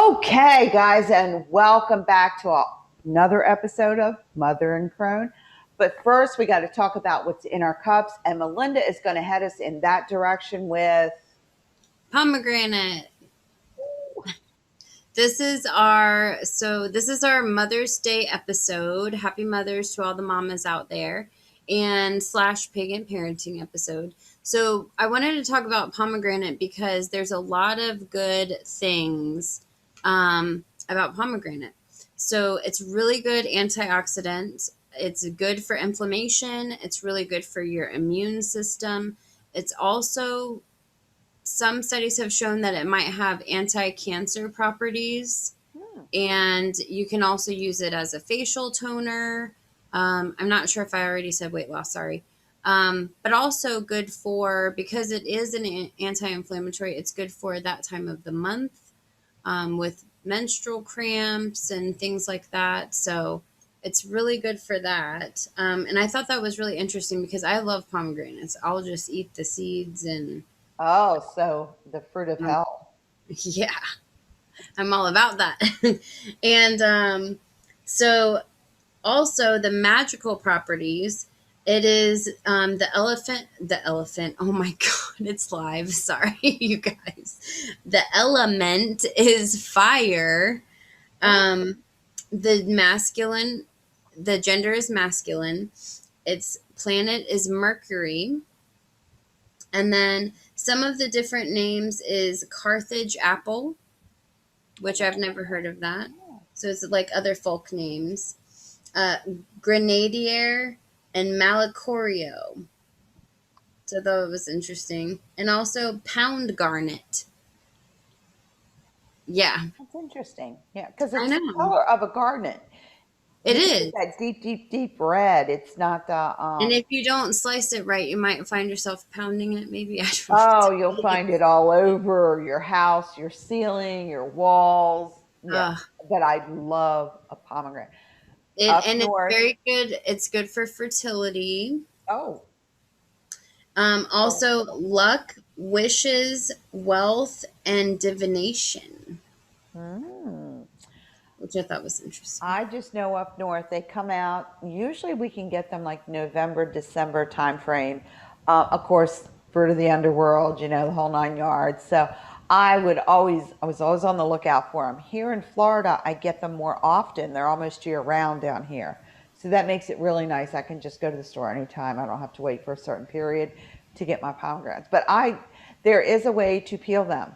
Okay, guys, and welcome back to another episode of Mother and Crone. But first, we got to talk about what's in our cups, and Mylinda is going to head us in that direction with Pomegranate. This is our Mother's Day episode. Happy Mothers to all the mamas out there, and / pagan parenting episode. So I wanted to talk about pomegranate because there's a lot of good things about pomegranate. So it's really good antioxidant. It's good for inflammation. It's really good for your immune system. It's also Some studies have shown that it might have anti-cancer properties, and you can also use it as a facial toner. I'm not sure if I already said weight loss, sorry. But also good for, because it is an anti-inflammatory, it's good for that time of the month, with menstrual cramps and things like that. So it's really good for that. And I thought that was really interesting because I love pomegranates. I'll just eat the seeds and so the fruit of um, hell. yeah, I'm all about that. And so also the magical properties. It is the elephant. Oh my God, it's live. Sorry, you guys. The element is fire. Um, the masculine, the gender is masculine. Its planet is Mercury. And then some of the different names is Carthage apple, which I've never heard of that. So it's like other folk names. Uh, Grenadier and Malicorio. So that was interesting. And also Pound Garnet. Yeah, That's interesting. Yeah, because I it's the know. color of a garnet. It You think it's is. that deep, deep, deep red. It's not the And if you don't slice it right, you might find yourself pounding it. Maybe I don't Oh, know. you'll find it all over your house, your ceiling, your walls. Yeah, Ugh. but I love a pomegranate. Up And it's north, very good. It's good for fertility. oh, Also, luck, wishes, wealth, and divination, hmm. which I thought was interesting. I just know up north they come out. Usually we can get them like November, December time frame. Of course, fruit of the underworld, the whole 9 yards. So I was always on the lookout for them. Here in Florida, I get them more often. They're almost year round down here. So that makes it really nice. I can just go to the store anytime. I don't have to wait for a certain period to get my pomegranates. There is a way to peel them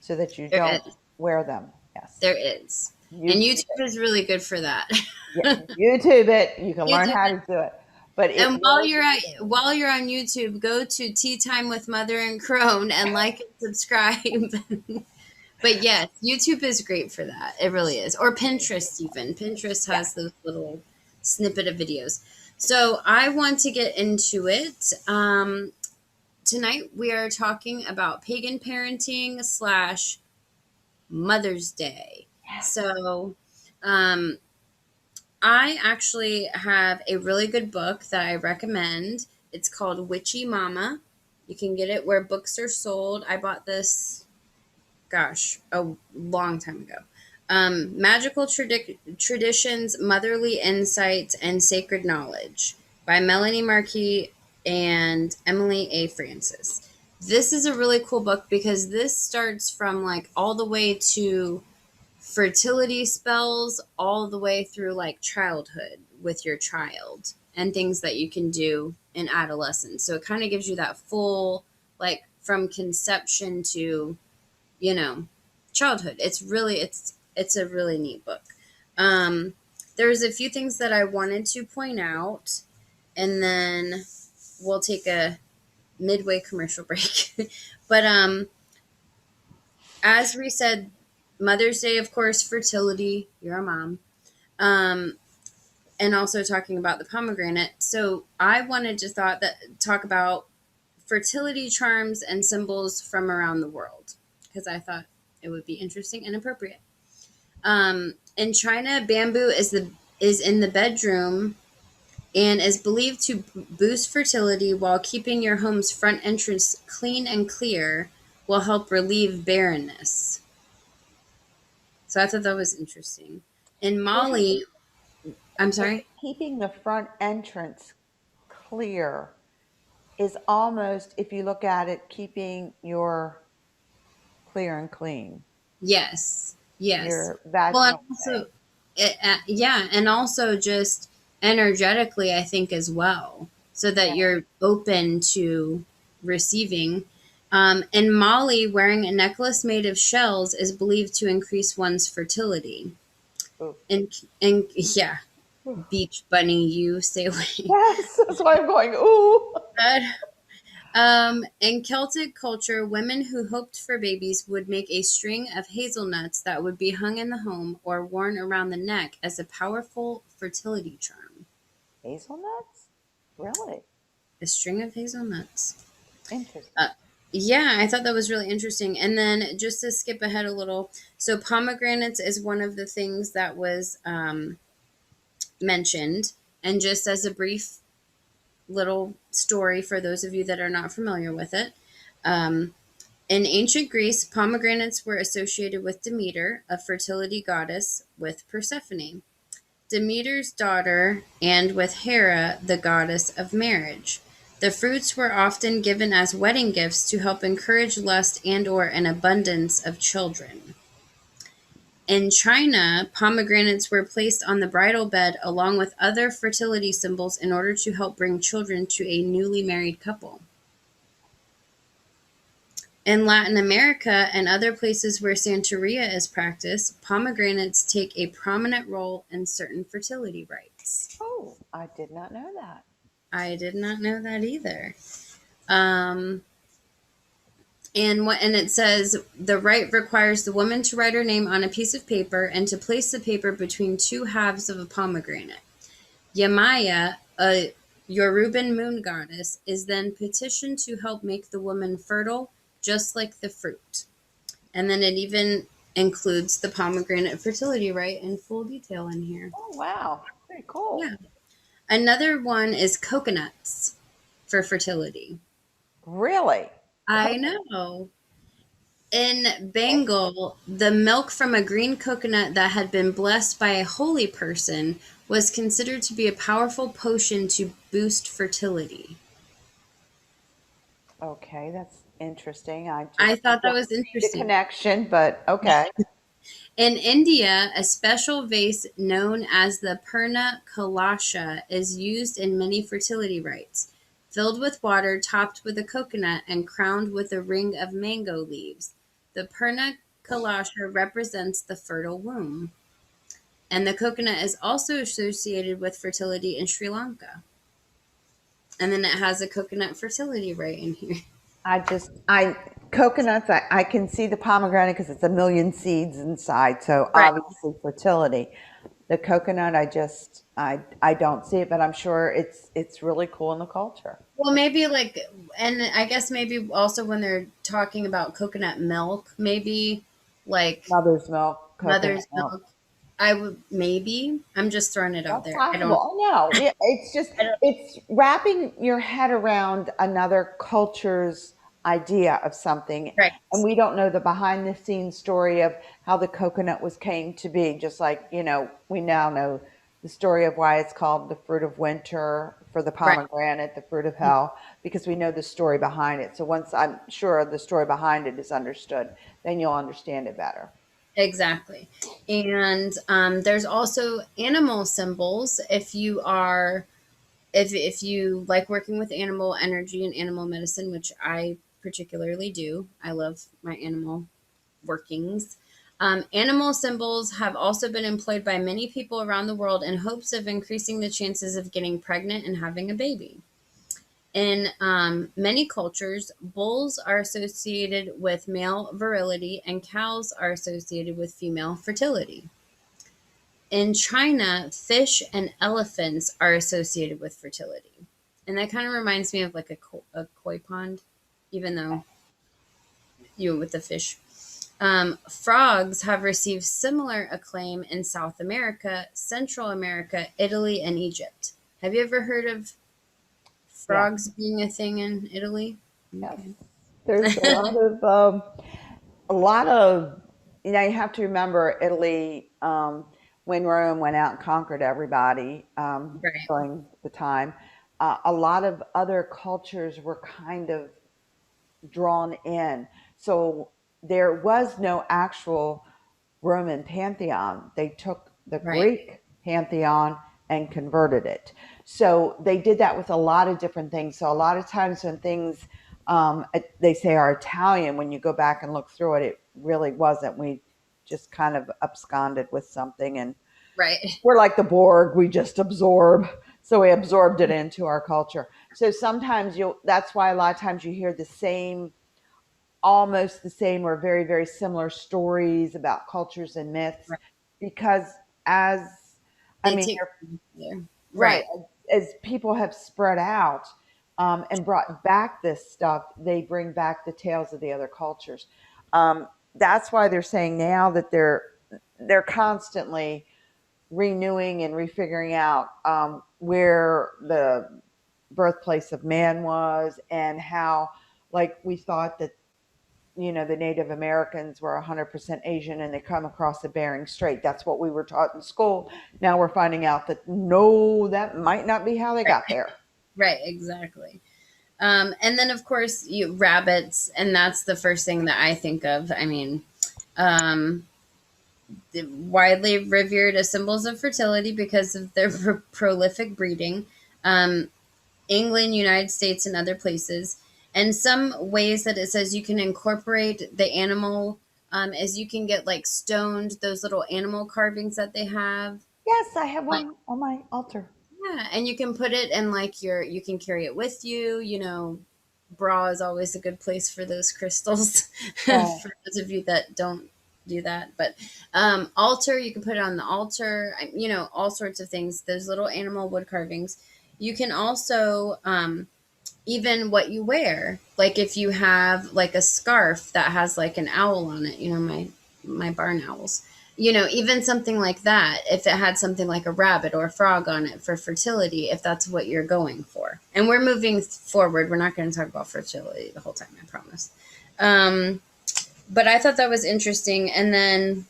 so that you There don't is. wear them. Yes. There is. And YouTube YouTube is really good for that. Yeah, YouTube it. You can learn YouTube how it. to do it. But it And will. while you're on YouTube, go to Tea Time with Mother and Crone and like and subscribe. But yes, YouTube is great for that. It really is. Or Pinterest even. Pinterest Yeah. has those little snippet of videos. So I want to get into it. Tonight we are talking about pagan parenting / Mother's Day. So um, I actually have a really good book that I recommend. It's called Witchy Mama. You can get it where books are sold. I bought this, gosh, a long time ago. Magical Traditions, Motherly Insights, and Sacred Knowledge by Melanie Marquis and Emily A. Francis. This is a really cool book because this starts from like all the way to fertility spells all the way through like childhood with your child and things that you can do in adolescence. So it kind of gives you that full, like from conception to, you know, childhood. It's a really neat book. Um, there's a few things that I wanted to point out, and then we'll take a midway commercial break. But as we said, Mother's Day, of course, fertility. You're a mom. Um, and also talking about the pomegranate. So I wanted to talk about fertility charms and symbols from around the world because I thought it would be interesting and appropriate. In China, bamboo is in the bedroom and is believed to boost fertility while keeping your home's front entrance clean and clear will help relieve barrenness. So I thought that was interesting. In Yeah. Mali, I'm But sorry. keeping the front entrance clear is almost, if you look at it, keeping your clear and clean, Yes, yes. your Well, and vaginal also, way. yeah, and also just energetically, I think as well, so that Yeah. you're open to receiving. In Mali, wearing a necklace made of shells is believed to increase one's fertility. Ooh. And yeah, Ooh. beach bunny, you stay away. Yes, that's why I'm going, ooh. In Celtic culture, women who hoped for babies would make a string of hazelnuts that would be hung in the home or worn around the neck as a powerful fertility charm. Hazelnuts? Really? A string of hazelnuts. Interesting. Uh, yeah, I thought that was really interesting. And then just to skip ahead a little, so pomegranates is one of the things that was mentioned. And just as a brief little story for those of you that are not familiar with it, um, in ancient Greece, pomegranates were associated with Demeter, a fertility goddess, with Persephone, Demeter's daughter, and with Hera, the goddess of marriage. The fruits were often given as wedding gifts to help encourage lust and/or an abundance of children. In China, pomegranates were placed on the bridal bed along with other fertility symbols in order to help bring children to a newly married couple. In Latin America and other places where Santeria is practiced, pomegranates take a prominent role in certain fertility rites. Oh, I did not know that. I did not know that either. Um, and it says the rite requires the woman to write her name on a piece of paper and to place the paper between two halves of a pomegranate. Yamaya, a Yoruban moon goddess, is then petitioned to help make the woman fertile, just like the fruit. And then it even includes the pomegranate fertility rite in full detail in here. Oh, wow. Very cool. Yeah. Another one is coconuts for fertility. Really? I Co- know. In Bengal, the milk from a green coconut that had been blessed by a holy person was considered to be a powerful potion to boost fertility. Okay, that's interesting. I I thought that don't was see the interesting. connection, but okay. In India, a special vase known as the Purna Kalasha is used in many fertility rites. Filled with water, topped with a coconut, and crowned with a ring of mango leaves. The Purna Kalasha represents the fertile womb. And the coconut is also associated with fertility in Sri Lanka. And then it has a coconut fertility rite in here. Coconuts, I can see the pomegranate because it's a million seeds inside. So Right. obviously fertility. The coconut, I don't see it, but I'm sure it's really cool in the culture. Well, maybe like, and I guess maybe also when they're talking about coconut milk, maybe like Mother's milk, coconut mother's milk. milk. I would maybe. I'm just throwing it out That's there. possible. No, yeah, I don't. it's wrapping your head around another culture's idea of something, Right. and we don't know the behind the scenes story of how the coconut was came to be. Just like we now know the story of why it's called the fruit of winter for the Right. pomegranate, the fruit of hell, because we know the story behind it. So once I'm sure the story behind it is understood, then you'll understand it better. Exactly. And there's also animal symbols. If you like working with animal energy and animal medicine, which I particularly do, I love my animal workings. Animal symbols have also been employed by many people around the world in hopes of increasing the chances of getting pregnant and having a baby. In many cultures, bulls are associated with male virility and cows are associated with female fertility. In China, fish and elephants are associated with fertility. And that kind of reminds me of like a koi pond, even though with the fish. Frogs have received similar acclaim in South America, Central America, Italy, and Egypt. Have you ever heard of Yes, frogs being a thing in Italy? yes. Okay. There's a lot of you have to remember Italy, when Rome went out and conquered everybody Right. during the time. A lot of other cultures were kind of drawn in. So there was no actual Roman pantheon. They took the Right. Greek pantheon and converted it. So they did that with a lot of different things. So a lot of times when things they say are Italian, when you go back and look through it, it really wasn't. We just kind of absconded with something, and Right. we're like the Borg. We just absorb. So we absorbed it into our culture. So sometimes you'll. That's why a lot of times you hear the same, almost the same or very, very similar stories about cultures and myths, Right. because as I They mean, take you're there. right, Right. as people have spread out and brought back this stuff, they bring back the tales of the other cultures. That's why they're saying now that they're constantly renewing and refiguring out where the birthplace of man was, and how, like, we thought that the Native Americans were 100% Asian and they come across the Bering Strait. That's what we were taught in school. Now we're finding out that no, that might not be how they got Right. there. Right. Exactly. And then of course you rabbits, and that's the first thing that I think of. I mean, um, widely revered as symbols of fertility because of their prolific breeding. Um, England, United States, and other places. And some ways that it says you can incorporate the animal is you can get like stoned, those little animal carvings that they have. Yes, I have Like, one on my altar. yeah, and you can put it in like you can carry it with you. Bra is always a good place for those crystals Right. for those of you that don't do that. But altar, you can put it on the altar, all sorts of things. Those little animal wood carvings. You can also even what you wear. Like if you have like a scarf that has like an owl on it, my barn owls. Even something like that, if it had something like a rabbit or a frog on it for fertility, if that's what you're going for. And we're moving forward. We're not going to talk about fertility the whole time, I promise. Um, but I thought that was interesting. And then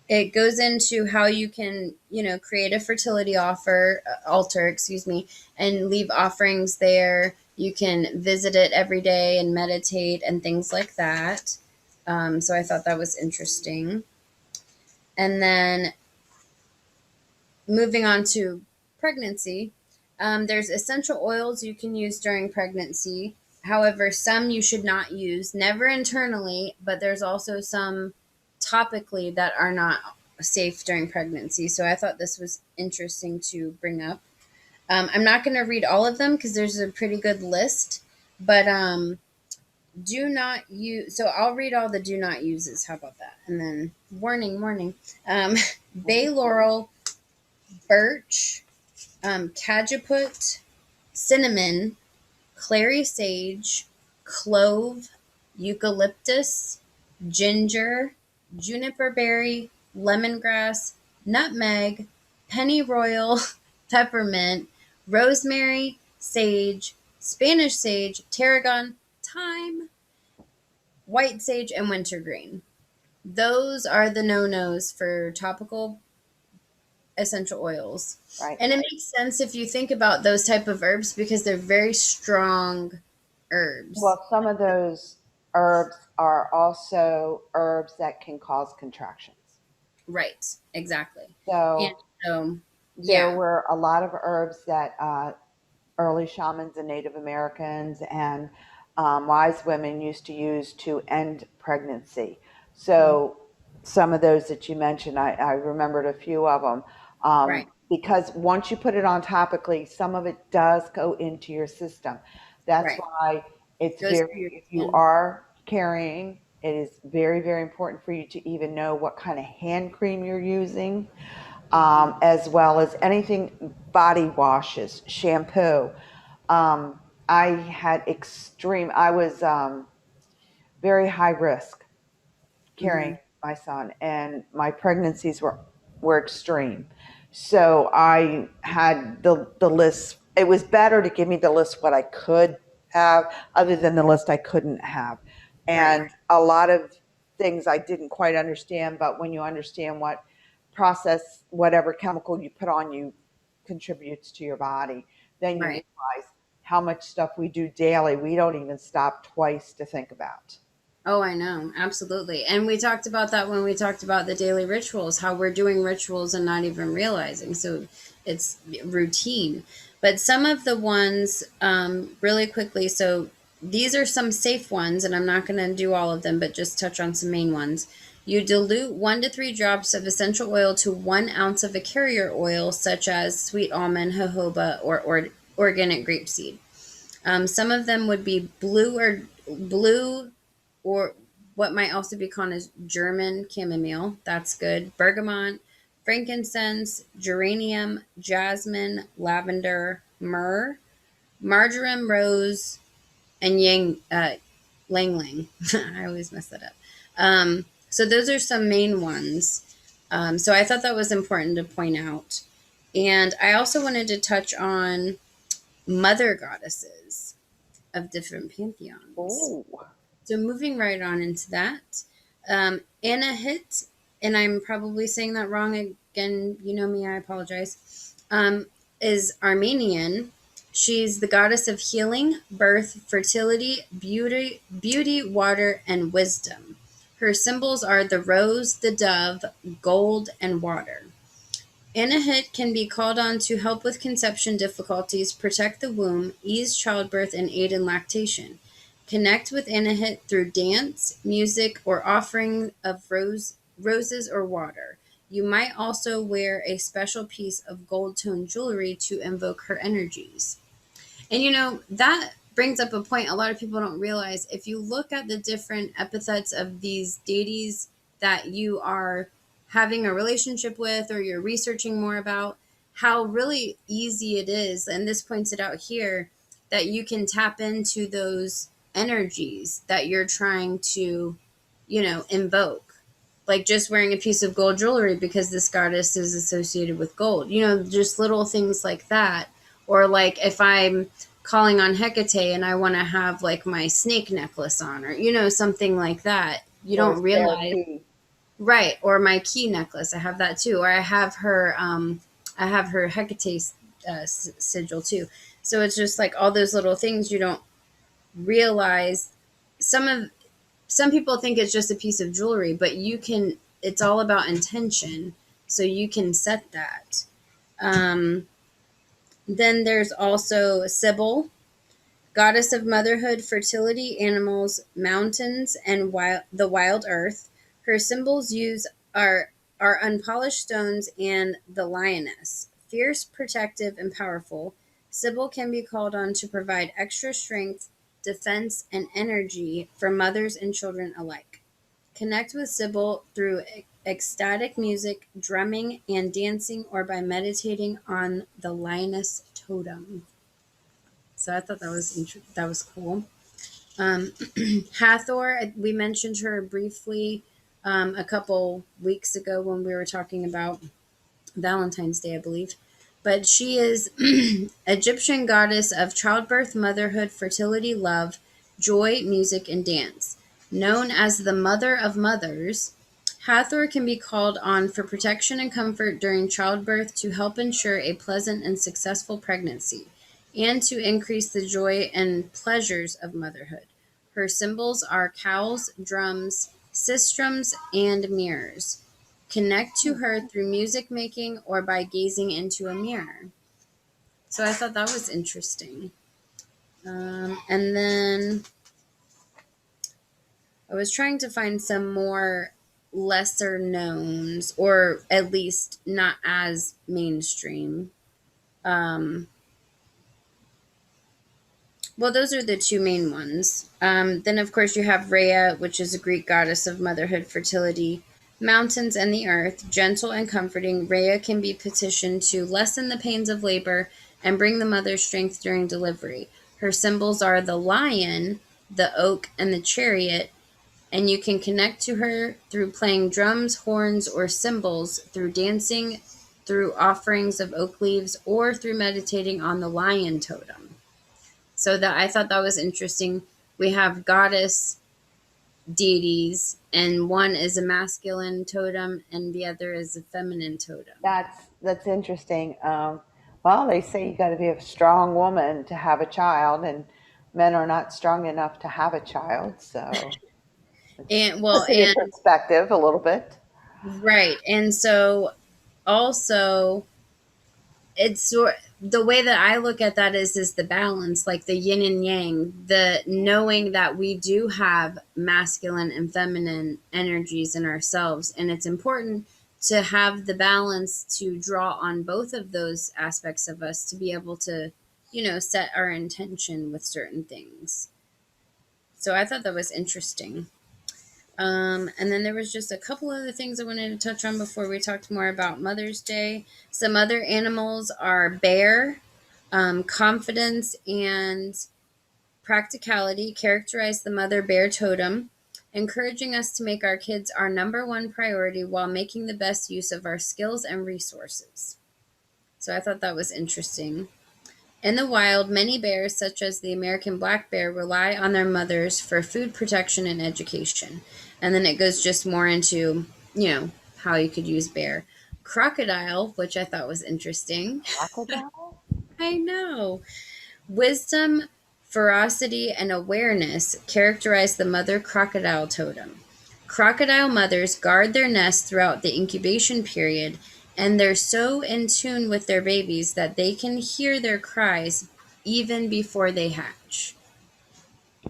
it goes into how you can create a fertility altar, excuse me, and leave offerings there. You can visit it every day and meditate and things like that. So I thought that was interesting. And then moving on to pregnancy, there's essential oils you can use during pregnancy. However, some you should not use, never internally, but there's also some topically that are not safe during pregnancy. So I thought this was interesting to bring up. I'm not going to read all of them because there's a pretty good list, but do not use. So I'll read all the do not uses. How about that? And then warning, warning. Um, Bay laurel, birch, cajeput, cinnamon, clary sage, clove, eucalyptus, ginger, juniper berry, lemongrass, nutmeg, pennyroyal, peppermint, rosemary, sage, Spanish sage, tarragon, thyme, white sage, and wintergreen. Those are the no-nos for topical essential oils. Right. And it makes sense if you think about those type of herbs because they're very strong herbs. Well, some of those herbs are also herbs that can cause contractions. Right, exactly. And So so, there yeah, were a lot of herbs that early shamans and Native Americans and wise women used to use to end pregnancy. So some of those that you mentioned, I remembered a few of them. right. Because once you put it on topically, some of it does go into your system. That's Right. why it's Goes very, through your if you skin. are carrying, it is very, very important for you to even know what kind of hand cream you're using, as well as anything, body washes, shampoo. Um, I had I was very high risk carrying Hmm. my son, and my pregnancies were extreme. So I had the list. It was better to give me the list what I could have, other than the list I couldn't have, Right. and a lot of things I didn't quite understand, but when you understand what process, whatever chemical you put on you contributes to your body, then you Right. realize how much stuff we do daily we don't even stop twice to think about. Oh, I know. Absolutely. And we talked about that when we talked about the daily rituals, how we're doing rituals and not even realizing. So it's routine. But some of the ones, really quickly, so these are some safe ones, and I'm not going to do all of them, but just touch on some main ones. You dilute 1 to 3 drops of essential oil to 1 ounce of a carrier oil, such as sweet almond, jojoba, or organic grapeseed. Some of them would be blue or what might also be called as German chamomile. That's good. Bergamot, frankincense, geranium, jasmine, lavender, myrrh, marjoram, rose, and lang lang. I always mess that up. So those are some main ones. So I thought that was important to point out. And I also wanted to touch on mother goddesses of different pantheons. Oh, So moving right on into that, Anahit, and I'm probably saying that wrong again. You know me, I apologize. Is Armenian. She's the goddess of healing, birth, fertility, beauty, water, and wisdom. Her symbols are the rose, the dove, gold, and water. Anahit can be called on to help with conception difficulties, protect the womb, ease childbirth, and aid in lactation. Connect with Anahit through dance, music, or offering of roses or water. You might also wear a special piece of gold toned jewelry to invoke her energies. And that brings up a point a lot of people don't realize. If you look at the different epithets of these deities that you are having a relationship with or you're researching more about, how really easy it is, and this points it out here, that you can tap into those energies that you're trying to, invoke. Like just wearing a piece of gold jewelry because this goddess is associated with gold. Just little things like that. Or like if I'm calling on Hecate and I want to have like my snake necklace on, or something like that. You or a don't spare realize. key. Right, or my key necklace. I have that too. Or I have her Hecate sigil too. So it's just like all those little things you don't realize. Some people think it's just a piece of jewelry, but you can. It's all about intention, so you can set that. Um, then there's also Sybil, goddess of motherhood, fertility, animals, mountains, and the wild earth. Her symbols are unpolished stones and the lioness. Fierce, protective, and powerful, Sybil can be called on to provide extra strength, defense, and energy for mothers and children alike. Connect with Sybil through ecstatic music, drumming, and dancing, or by meditating on the lioness totem. So I thought that was cool. Um, Hathor, we mentioned her briefly a couple weeks ago when we were talking about Valentine's Day, I believe. But she is Egyptian goddess of childbirth, motherhood, fertility, love, joy, music, and dance. Known as the Mother of Mothers, Hathor can be called on for protection and comfort during childbirth to help ensure a pleasant and successful pregnancy, and to increase the joy and pleasures of motherhood. Her symbols are cows, drums, sistrums, and mirrors. Connect to her through music making or by gazing into a mirror. So I thought that was interesting. And then I was trying to find some more lesser knowns, or at least not as mainstream. Um, well, those are the two main ones. Then, of course, you have Rhea, which is a Greek goddess of motherhood, fertility, mountains, and the earth. Gentle and comforting, Rhea can be petitioned to lessen the pains of labor and bring the mother's strength during delivery. Her symbols are the lion, the oak, and the chariot, and you can connect to her through playing drums, horns, or cymbals, through dancing, through offerings of oak leaves, or through meditating on the lion totem. So that I thought that was interesting. We have goddess. deities, and one is a masculine totem and the other is a feminine totem. That's interesting. Well, they say you got to be a strong woman to have a child, and men are not strong enough to have a child. So it's And well, puts it in and perspective a little bit. right. And so also the way that I look at that is the balance, like the yin and yang, the knowing that we do have masculine and feminine energies in ourselves, and it's important to have the balance to draw on both of those aspects of us to be able to, set our intention with certain things. So I thought that was interesting. And then there was just a couple other things I wanted to touch on before we talked more about Mother's Day. Some other animals are bear, confidence, and practicality characterize the mother bear totem, encouraging us to make our kids our number one priority while making the best use of our skills and resources. So I thought that was interesting. In the wild, many bears, such as the American black bear, rely on their mothers for food protection and education. And then it goes just more into, how you could use bear. Crocodile, which I thought was interesting. Crocodile? I know. Wisdom, ferocity, and awareness characterize the mother crocodile totem. Crocodile mothers guard their nest throughout the incubation period, and they're so in tune with their babies that they can hear their cries even before they hatch.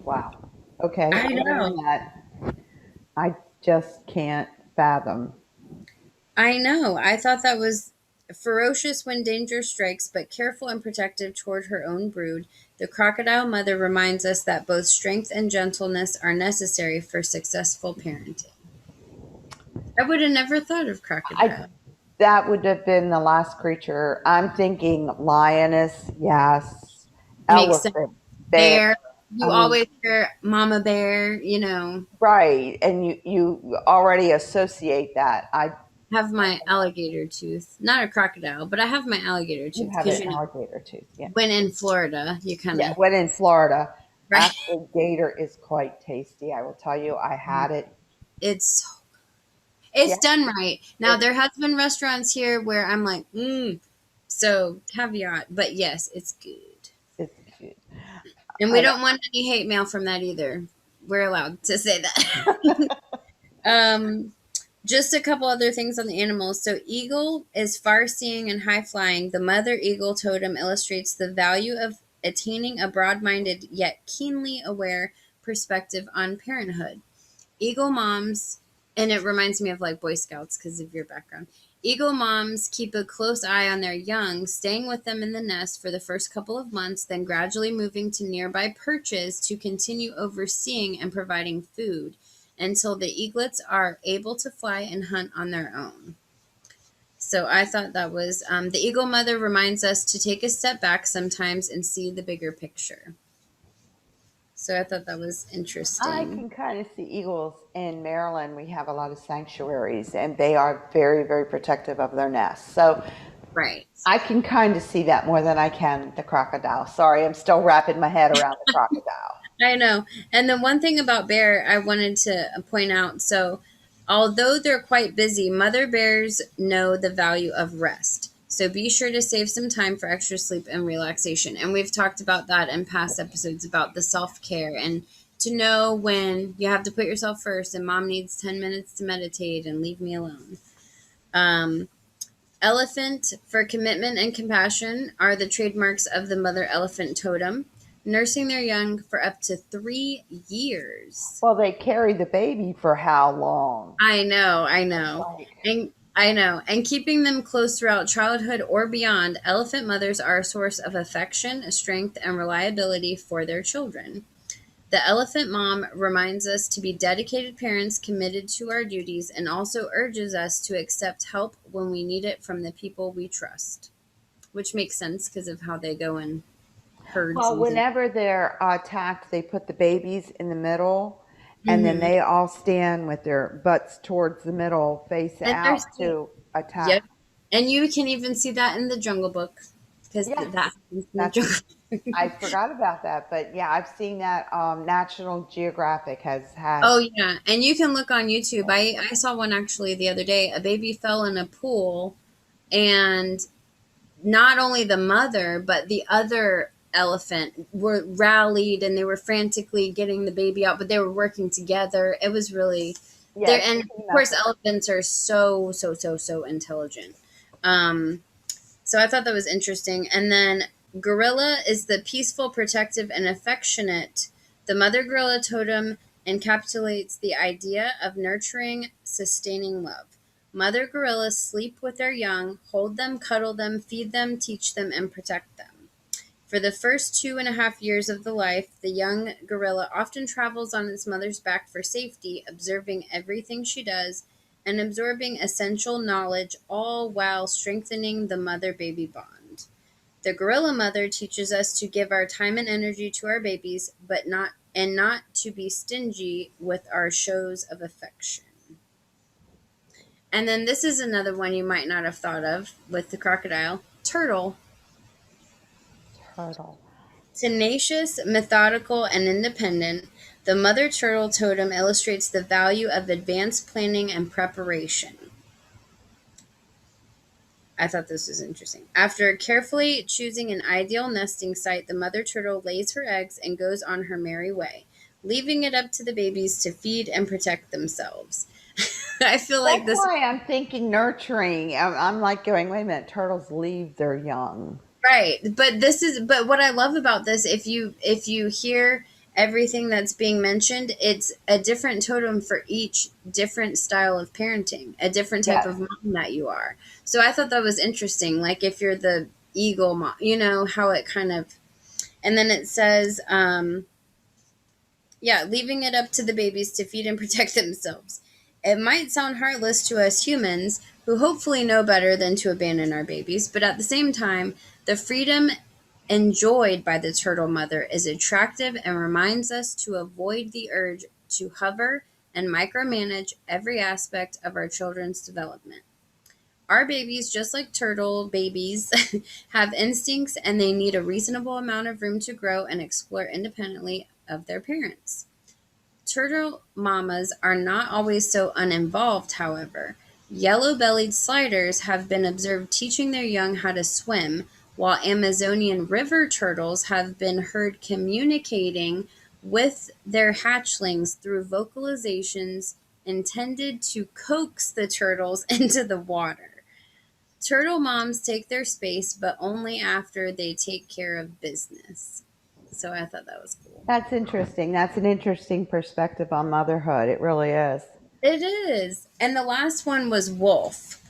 Wow. Okay, I I'm know. learning that. I just can't fathom. I know. I thought that was ferocious when danger strikes, but careful and protective toward her own brood. The crocodile mother reminds us that both strength and gentleness are necessary for successful parenting. I would have never thought of I crocodile. That would have been the last creature. I'm thinking lioness, yes. Makes sense. Elephant, bear. Bear. I You mean, always hear mama bear. right. And you already associate that. I Have my alligator tooth. Not a crocodile, but I have my alligator You tooth have because, an alligator tooth. Yeah. when in Florida, you kind Yeah. of, When in Florida, right? actually, gator is quite tasty. I will tell you, I had it. It's Yeah. It's done right. Now It, there has been restaurants here where I'm like, so caveat, but yes, it's good. it's cute. And we I, don't want any hate mail from that either. We're allowed to say that. um, just a couple other things on the animals. So eagle is far seeing and high flying. The mother eagle totem illustrates the value of attaining a broad minded yet keenly aware perspective on parenthood. Eagle moms, and it reminds me of like Boy Scouts because of your background. Eagle moms keep a close eye on their young, staying with them in the nest for the first couple of months, then gradually moving to nearby perches to continue overseeing and providing food until the eaglets are able to fly and hunt on their own. So I thought that was the eagle mother reminds us to take a step back sometimes and see the bigger picture. So I thought that was I interesting. can kind of see eagles in Maryland. We have a lot of sanctuaries, and they are very, very protective of their nests. So Right. I can kind of see that more than I can the crocodile. Sorry, I'm still wrapping my head around the crocodile. I know. And the one thing about bear I wanted to point out, so although they're quite busy, mother bears know the value of rest. So be sure to save some time for extra sleep and relaxation. And we've talked about that in past episodes about the self-care and to know when you have to put yourself first and mom needs 10 minutes to meditate and leave me alone. Um, Elephant for commitment and compassion are the trademarks of the mother elephant totem, nursing their young for up to 3 years. Well, they carry the baby for how long? I know. Like, And I know. And keeping them close throughout childhood or beyond, elephant mothers are a source of affection, strength, and reliability for their children. The elephant mom reminds us to be dedicated parents committed to our duties and also urges us to accept help when we need it from the people we trust, which makes sense because of how they go in herds well, and things. whenever they're attacked, they put the babies in the middle, and then Hmm. they all stand with their butts towards the middle, face And they're out sweet. to attack. Yep. And you can even see that in the Jungle Book because that Yes, happens in the that's Jungle. I forgot about that, but yeah, I've seen that. National Geographic has had. Oh yeah, and you can look on YouTube. I saw one actually the other day. A baby fell in a pool, and not only the mother but the other elephant were rallied, and they were frantically getting the baby out, but they were working together. It was really there, Yes, and the of female. course elephants are so intelligent. Um, so I thought that was interesting. And then gorilla is the peaceful, protective, and affectionate. The mother gorilla totem encapsulates the idea of nurturing, sustaining love. Mother gorillas sleep with their young, hold them, cuddle them, feed them, teach them, and protect them. For the first 2.5 years of the life, the young gorilla often travels on its mother's back for safety, observing everything she does and absorbing essential knowledge, all while strengthening the mother baby bond. The gorilla mother teaches us to give our time and energy to our babies, but not to be stingy with our shows of affection. And then this is another one you might not have thought of with the crocodile. Turtle. Turtle. Tenacious, methodical, and independent, the mother turtle totem illustrates the value of advanced planning and preparation. I thought this was interesting. After carefully choosing an ideal nesting site, the mother turtle lays her eggs and goes on her merry way, leaving it up to the babies to feed and protect themselves. I feel like That's this. why I'm thinking nurturing. I'm like going, wait a minute, turtles leave their young. Right. But what I love about this, if you hear everything that's being mentioned, it's a different totem for each different style of parenting, a different type Yes. of mom that you are. So I thought that was interesting. Like if you're the eagle mom, how it kind of, and then it says, yeah, leaving it up to the babies to feed and protect themselves. It might sound heartless to us humans, who hopefully know better than to abandon our babies, but at the same time, the freedom enjoyed by the turtle mother is attractive and reminds us to avoid the urge to hover and micromanage every aspect of our children's development. Our babies, just like turtle babies, have instincts and they need a reasonable amount of room to grow and explore independently of their parents. Turtle mamas are not always so uninvolved, however. Yellow bellied sliders have been observed teaching their young how to swim, while Amazonian river turtles have been heard communicating with their hatchlings through vocalizations intended to coax the turtles into the water. Turtle moms take their space, but only after they take care of business. So I thought that was cool. That's interesting. That's an interesting perspective on motherhood. It really is. It is. And the last one was wolf,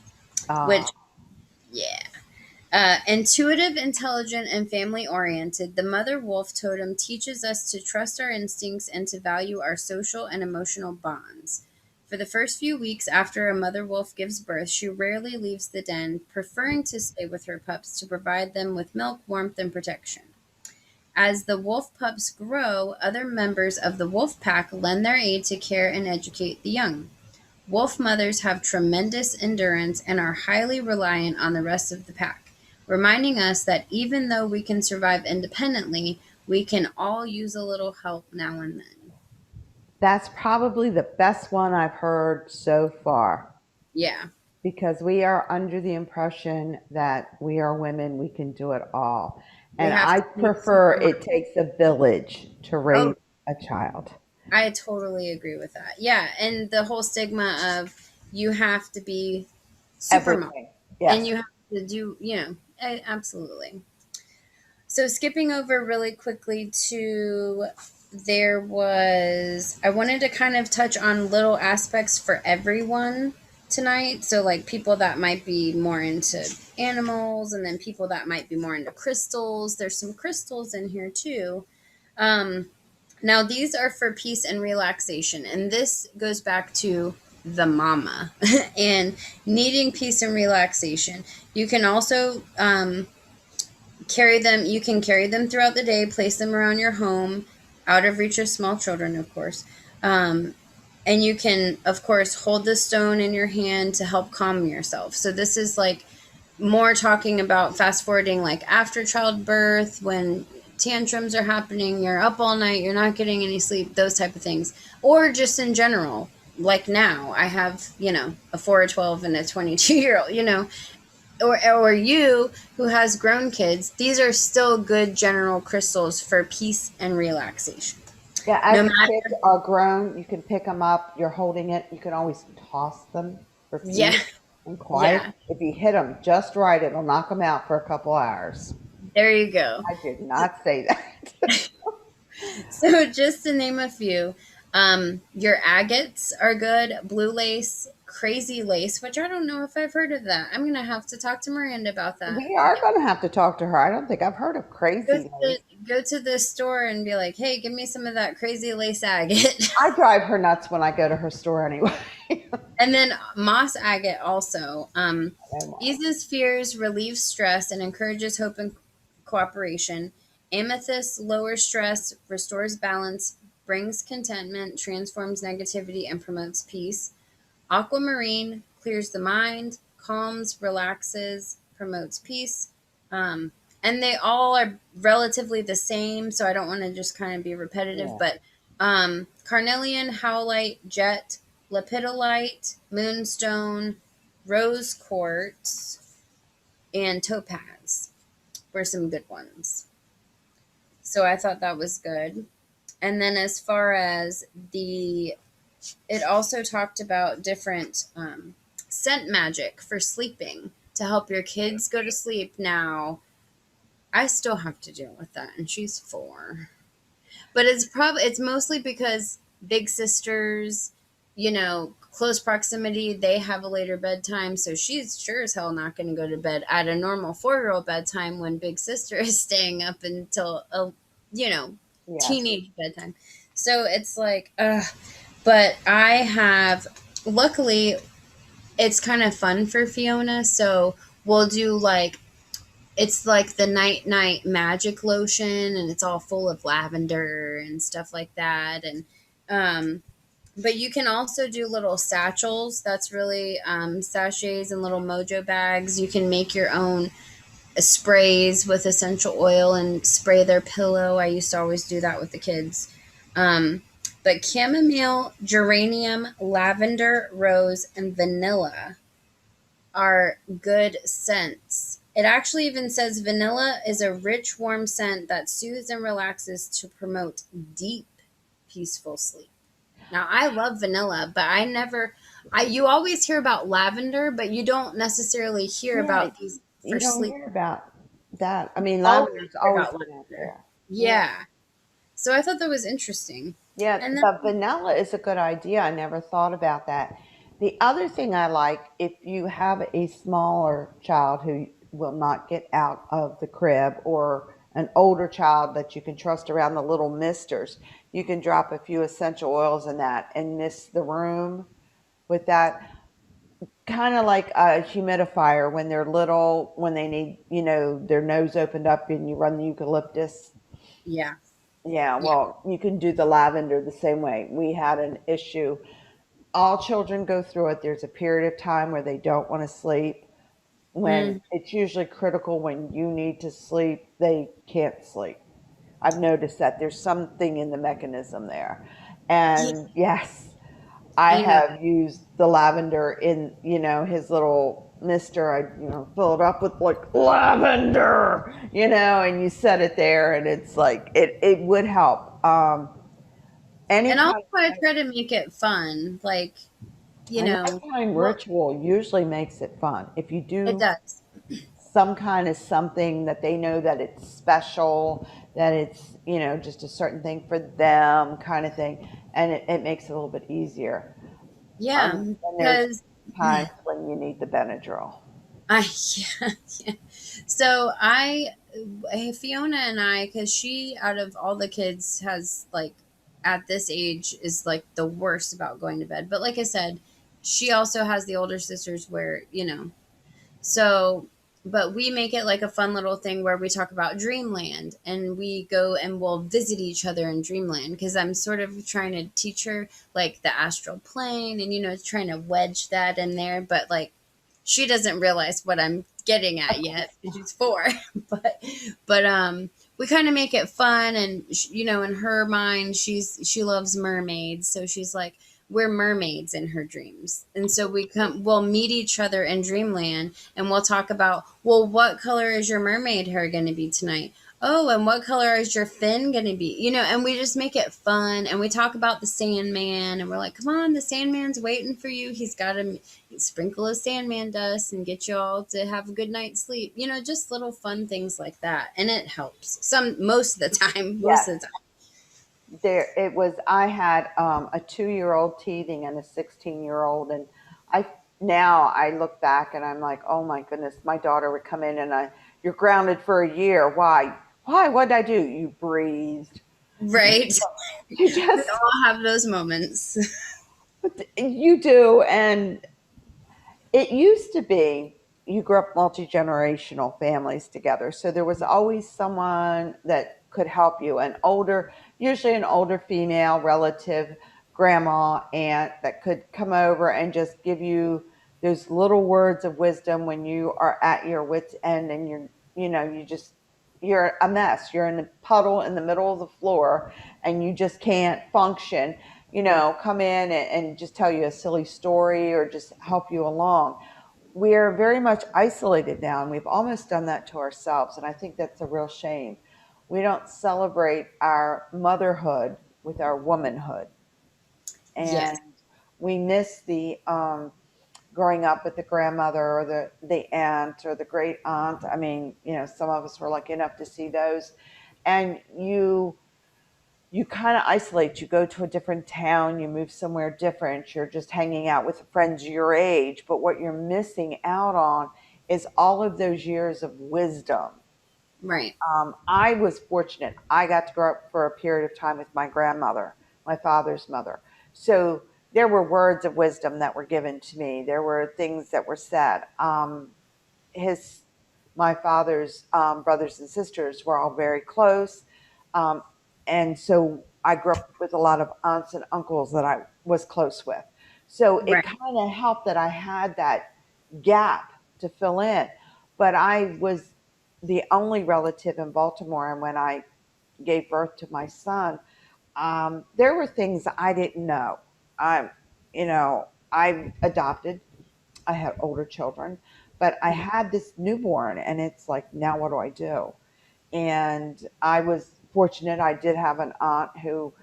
which, Oh, yeah. Intuitive, intelligent, and family oriented, the mother wolf totem teaches us to trust our instincts and to value our social and emotional bonds. For the first few weeks after a mother wolf gives birth, she rarely leaves the den, preferring to stay with her pups to provide them with milk, warmth, and protection. As the wolf pups grow, other members of the wolf pack lend their aid to care and educate the young. Wolf mothers have tremendous endurance and are highly reliant on the rest of the pack, reminding us that even though we can survive independently, we can all use a little help now and then. that's probably the best one I've heard so far Yeah, because we are under the impression that we are women, we can do it all. we And have I to be prefer super. it takes a village to Oh, raise a child. I totally agree with that. Yeah, and the whole stigma of you have to be super mom Everything. and Yes. you have to do, absolutely. So skipping over really quickly to I wanted to kind of touch on little aspects for everyone tonight. So like people that might be more into animals and then people that might be more into crystals. There's some crystals in here too. Um, Now these are for peace and relaxation. And this goes back to the mama and needing peace and relaxation. You can also you can carry them throughout the day, place them around your home, out of reach of small children, of course. Um, and you can, of course, hold the stone in your hand to help calm yourself. So this is like more talking about fast forwarding like after childbirth when tantrums are happening, you're up all night, you're not getting any sleep, those type of things. Or just in general, like now, I have, a 4, a 12, and a 22-year-old, or you who has grown kids, these are still good general crystals for peace and relaxation. Yeah, as No the kids matter, are grown, you can pick them up. You're holding it. You can always toss them for yeah, peace and quiet. yeah, If you hit them just right, it'll knock them out for a couple hours. there you go. I did not say that. So just to name a few, your agates are good, blue lace, crazy lace, which I don't know if I've heard of that. I'm gonna have to talk to Miranda about that. We are going to have to talk to her. I don't think I've heard of Go crazy to, lace. go to the store and be like, hey, give me some of that crazy lace agate. I drive her nuts when I go to her store anyway. And then moss agate also Oh, eases fears, relieves stress, and encourages hope and cooperation. Amethyst lowers stress, restores balance, brings contentment, transforms negativity, and promotes peace. Aquamarine clears the mind, calms, relaxes, promotes peace. Um, and they all are relatively the same, so I don't want to just kind of be repetitive, yeah. but carnelian, howlite, jet, lepidolite, moonstone, rose quartz, and topaz were some good ones. So I thought that was good. And then as far as it also talked about different scent magic for sleeping to help your kids go to sleep. Now, I still have to deal with that, and she's 4. But it's mostly because big sisters, close proximity, they have a later bedtime, so she's sure as hell not going to go to bed at a normal 4-year-old bedtime when big sister is staying up until a you know Yes. teenage bedtime. So it's like, but I have, luckily, it's kind of fun for Fiona. So we'll do like, it's like the night night magic lotion, and it's all full of lavender and stuff like that. And but you can also do little satchels. That's really sachets and little mojo bags. You can make your own sprays with essential oil and spray their pillow. I used to always do that with the kids. Um, but chamomile, geranium, lavender, rose, and vanilla are good scents. It actually even says vanilla is a rich, warm scent that soothes and relaxes to promote deep, peaceful sleep. Now, I love vanilla, but you always hear about lavender, but you don't necessarily hear Yeah. about these for You don't sleep. hear about that. I mean, Always lavender's hear always about been out lavender. there. Yeah. Yeah. So I thought that was interesting. Yeah, And then, but vanilla is a good idea. I never thought about that. The other thing I like, if you have a smaller child who will not get out of the crib or an older child that you can trust around the little misters, you can drop a few essential oils in that and mist the room with that. Kind of like a humidifier when they're little, when they need, their nose opened up and you run the eucalyptus. yeah. Yeah, Yeah. well, you can do the lavender the same way. We had an issue. All children go through it. There's a period of time where they don't want to sleep. When Mm, it's usually critical when you need to sleep, they can't sleep. I've noticed that there's something in the mechanism there. yeah. And yes, I I know. have used the lavender in, his little mister. I, fill it up with like lavender, and you set it there and it's like, it would help. Any And also, kind I try to make it fun. Like, you a know, nighttime well, ritual usually makes it fun. If you it do does. some kind of something that they know that it's special, that it's, just a certain thing for them kind of thing, and it makes it a little bit easier. Yeah. And there's Because times when you need the Benadryl. I, yeah, yeah. So Fiona and I, because she, out of all the kids, has like, at this age, is like the worst about going to bed. But like I said, she also has the older sisters where, so, but we make it like a fun little thing where we talk about dreamland, and we go and we'll visit each other in dreamland, because I'm sort of trying to teach her like the astral plane, and trying to wedge that in there, but like she doesn't realize what I'm getting at yet. She's 4. but but we kind of make it fun, and in her mind, she loves mermaids, so she's like, we're mermaids in her dreams. And so we'll meet each other in dreamland, and we'll talk about, well, what color is your mermaid hair going to be tonight? Oh, and what color is your fin going to be? And we just make it fun, and we talk about the Sandman, and we're like, come on, the Sandman's waiting for you. He's got to sprinkle his Sandman dust and get you all to have a good night's sleep. Just little fun things like that, and it helps. Most of the time, most Yes. of the time. There it was. I had a 2-year-old teething and a 16-year-old, and I now I look back and I'm like, oh my goodness, my daughter would come in and you're grounded for a year. Why, what did I do? You breathed. Right. You We just all have those moments. you do. And it used to be you grew up multi-generational families together, so there was always someone that could help you, usually an older female relative, grandma, aunt, that could come over and just give you those little words of wisdom when you are at your wits end, and you're a mess, you're in a puddle in the middle of the floor, and you just can't function. Come in and just tell you a silly story or just help you along. We're very much isolated now, and we've almost done that to ourselves. And I think that's a real shame. We don't celebrate our motherhood with our womanhood. Yes. And we miss the growing up with the grandmother or the aunt or the great aunt. I mean, some of us were lucky enough to see those. And you kind of isolate. You go to a different town, you move somewhere different, you're just hanging out with friends your age. But what you're missing out on is all of those years of wisdom. Right. I was fortunate. I got to grow up for a period of time with my grandmother, my father's mother. So there were words of wisdom that were given to me. There were things that were said. His My father's brothers and sisters were all very close, um, and so I grew up with a lot of aunts and uncles that I was close with. So it Right. kind of helped that I had that gap to fill in. But I was the only relative in Baltimore, and when I gave birth to my son, there were things I didn't know. I, I adopted. I had older children, but I had this newborn, and it's like, now what do I do? And I was fortunate. I did have an aunt who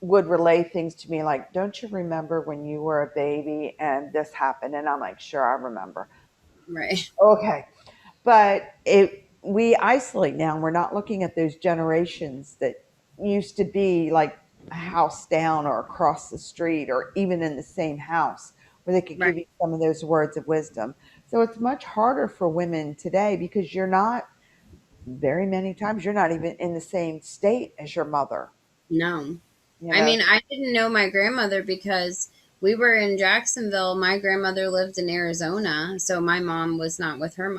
would relay things to me like, don't you remember when you were a baby and this happened? And I'm like, sure, I remember. Right. Okay. But we isolate now, and we're not looking at those generations that used to be like a house down or across the street or even in the same house, where they could Right. give you some of those words of wisdom. So it's much harder for women today because you're not, very many times, you're not even in the same state as your mother. No. You I know, mean, I didn't know my grandmother because we were in Jacksonville. My grandmother lived in Arizona, so my mom was not with her,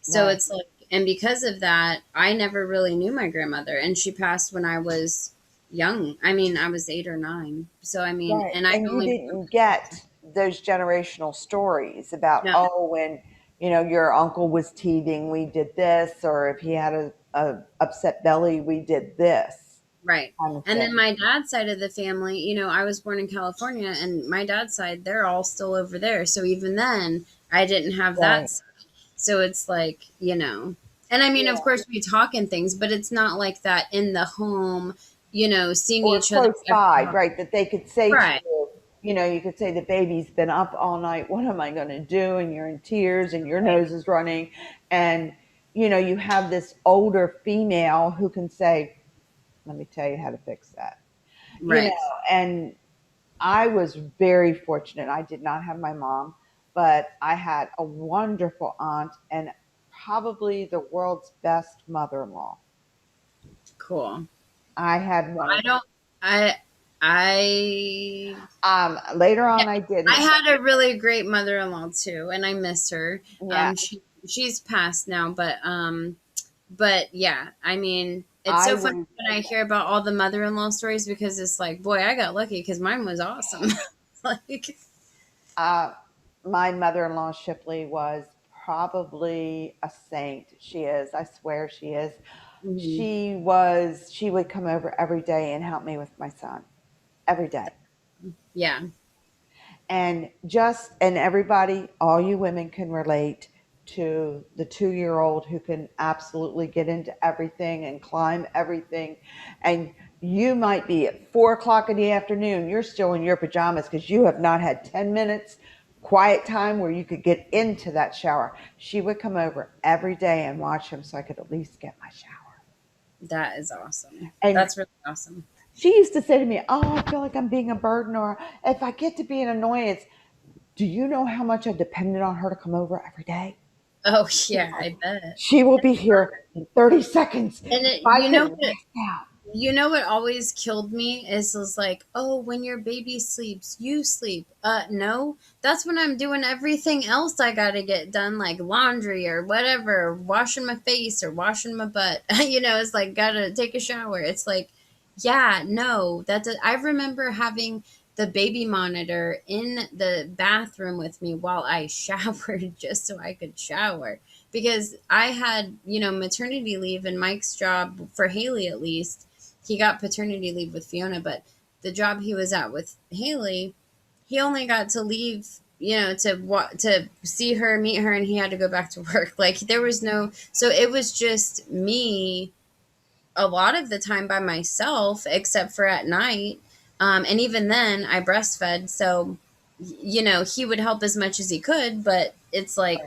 So right, it's like, and because of that, I never really knew my grandmother, and she passed when I was young. I mean, I was 8 or 9. So I mean, right. and I And you only didn't get those generational stories about, no, oh, when, your uncle was teething, we did this, or if he had a upset belly, we did this right. kind of And then thing. my dad's side of the family, I was born in California, and my dad's side, they're all still over there. So even then, I didn't have Right. that. So it's like, and I mean, of Yeah. course, we talk and things, but it's not like that in the home, seeing Or each other close every by, month. right? That they could say to Right, you, you could say the baby's been up all night. What am I going to do? And you're in tears and your nose is running. And, you have this older female who can say, let me tell you how to fix that. you know right. and I was very fortunate. I did not have my mom, but I had a wonderful aunt and probably the world's best mother-in-law. Cool. I had one I of don't, I, later yeah, on I I didn't. had a really great mother-in-law too, and I miss her. Yeah, She's passed now, but yeah, I mean, it's I so funny was when I hear about all the mother-in-law stories because it's like, boy, I got lucky because mine was awesome. Like, uh my mother-in-law Shipley was probably a saint. She is, I swear she is. Hmm. She would come over every day and help me with my son every day. Yeah. And everybody, all you women can relate to the 2 year old who can absolutely get into everything and climb everything. And you might be at 4 o'clock in the afternoon, you're still in your pajamas because you have not had 10 minutes quiet time where you could get into that shower. She would come over every day and watch him so I could at least get my shower. That is awesome. And That's really awesome. she used to say to me, "Oh, I feel like I'm being a burden, or if I get to be an annoyance, do you know how much I depended on her to come over every day? Oh yeah, I bet. She will be here in 30 seconds. And If I can rest out." what always killed me is like, oh, when your baby sleeps, you sleep. No, that's when I'm doing everything else I gotta get done, like laundry or whatever, washing my face or washing my butt. It's like gotta take a shower. It's like, yeah, no, I remember having the baby monitor in the bathroom with me while I showered just so I could shower because I had, maternity leave and Mike's job for Haley at least. He got paternity leave with Fiona, but the job he was at with Haley, he only got to leave, to see her, meet her, and he had to go back to work. Like there was no, so it was just me a lot of the time by myself, except for at night. And even then, I breastfed. So, he would help as much as he could, but it's like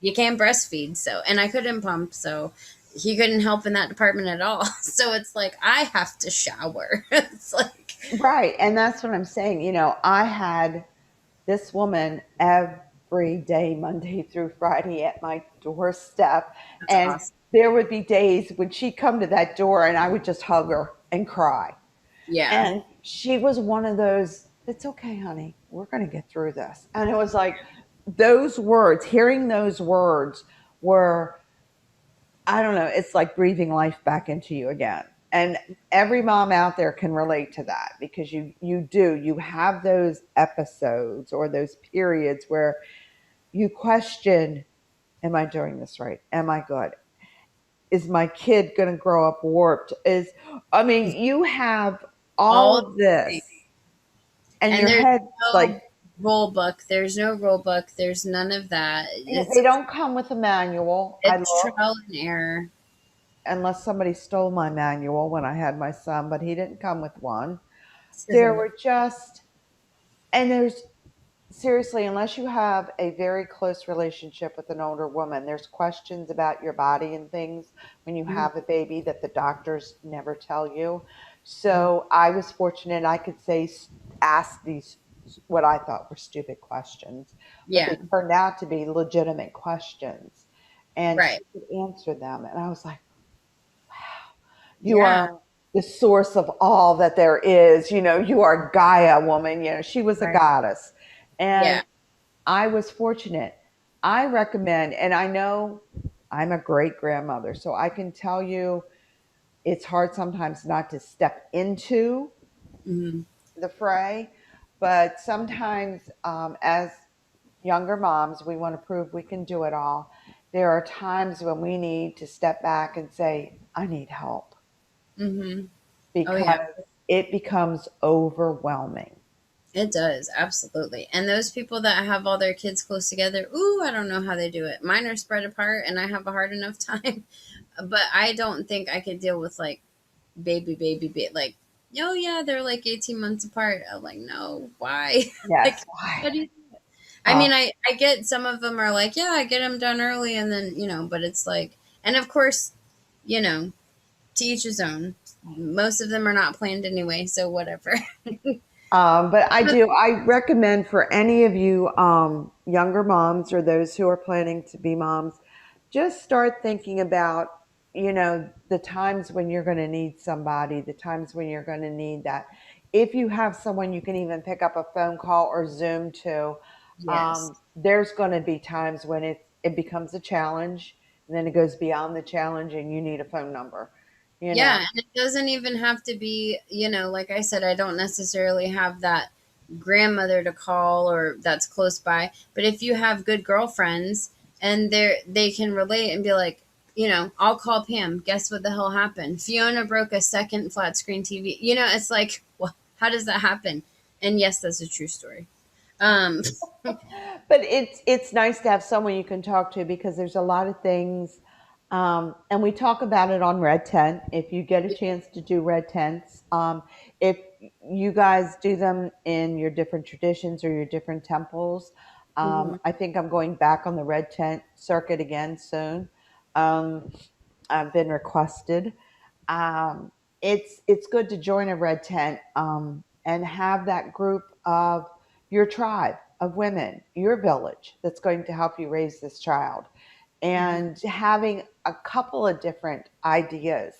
you can't breastfeed. So, and I couldn't pump. So, he couldn't help in that department at all. So, it's like I have to shower. It's like, Right. And that's what I'm saying. I had this woman every day, Monday through Friday, at my doorstep. that's And awesome. there would be days when she'd come to that door and I would just hug her and cry. Yeah. And she was one of those, "It's okay, honey. We're going to get through this." And it was like those words, hearing those words were, I don't know, it's like breathing life back into you again. And every mom out there can relate to that because you have those episodes or those periods where you question, am I doing this right? Am I good? Is my kid going to grow up warped? I mean, you have all All of this and and your there's head's like, no rule book. There's no rule book. There's none of that. they don't come with a manual. I It's look, trial and error. unless somebody stole my manual when I had my son, but he didn't come with one. There were just, and there's seriously, unless you have a very close relationship with an older woman, there's questions about your body and things when you have a baby that the doctors never tell you. So I was fortunate I could ask these, what I thought were stupid questions, but Yeah, they turned out to be legitimate questions. And right. she could answer them. And I was like, "You Yeah, are the source of all that there is. You are Gaia, woman." She was a right. goddess. Yeah. And I was fortunate. I recommend, and I know I'm a great grandmother, so I can tell you it's hard sometimes not to step into Hmm. the fray, but sometimes as younger moms, we want to prove we can do it all. There are times when we need to step back and say, "I need help," Hmm. Oh yeah, because it becomes overwhelming. it does absolutely. And those people that have all their kids close together, ooh, I don't know how they do it. Mine are spread apart, and I have a hard enough time. But I don't think I could deal with like baby, like. Oh yeah, they're like 18 months apart. I'm like, no, why? Like, Yes. what do you I Uh, mean, I get some of them are like, yeah, I get them done early, and then but it's like, and of course, you know, to each his own. Most of them are not planned anyway, so whatever. But I recommend for any of you younger moms or those who are planning to be moms, just start thinking about, the times when you're going to need somebody, the times when you're going to need that. If you have someone you can even pick up a phone call or Zoom to, Yes. there's going to be times when it becomes a challenge and then it goes beyond the challenge and you need a phone number, you know. Yeah, and it doesn't even have to be, like I said, I don't necessarily have that grandmother to call or that's close by. But if you have good girlfriends and they can relate and be like, I'll call Pam. Guess what the hell happened? Fiona broke a second flat screen TV. It's like, well, how does that happen? And yes, that's a true story. Um, But it's nice to have someone you can talk to because there's a lot of things, and we talk about it on Red Tent. If you get a chance to do Red Tents, if you guys do them in your different traditions or your different temples, mhm. I think I'm going back on the Red Tent circuit again soon. Um, I've been requested. Um, it's good to join a red tent and have that group of your tribe of women, your village that's going to help you raise this child, Mhm. and having a couple of different ideas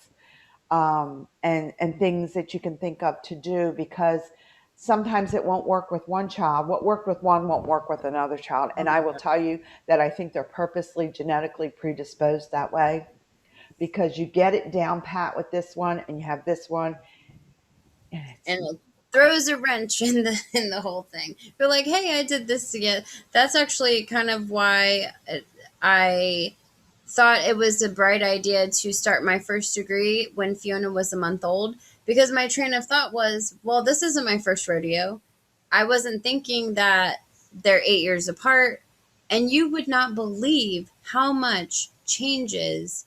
and things that you can think of to do because sometimes it won't work with one child. What worked with one won't work with another child. And I will tell you that I think they're purposely genetically predisposed that way because you get it down pat with this one and you have this one and it's And it throws a wrench in the whole thing. You're like, hey, I did this again. That's actually kind of why I thought it was a bright idea to start my first degree when Fiona was a month old, because my train of thought was, well, this isn't my first rodeo. I wasn't thinking that they're 8 years apart, and you would not believe how much changes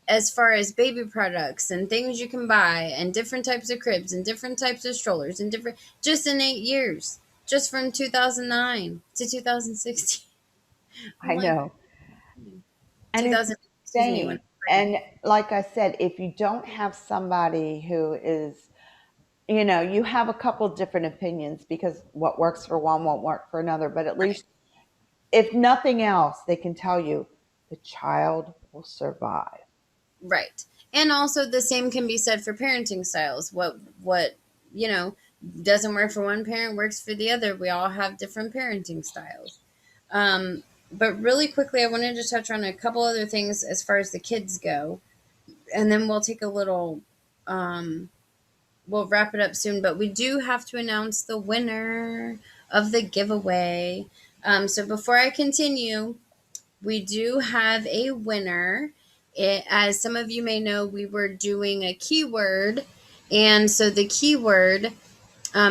as far as baby products and things you can buy and different types of cribs and different types of strollers and different, just in 8 years, just from 2009 to 2016. I'm I like, know. And it's 2000, excuse me, when insane. I was pregnant. And like I said, if you don't have somebody who is, you have a couple different opinions because what works for one won't work for another, but at Right. least if nothing else, they can tell you the child will survive. Right. And also the same can be said for parenting styles. What, you know, doesn't work for one parent works for the other. We all have different parenting styles. But really quickly, I wanted to touch on a couple other things as far as the kids go, and then we'll take a little um we'll wrap it up soon, but we do have to announce the winner of the giveaway. So before I continue, we do have a winner. As some of you may know, we were doing a keyword, and so the keyword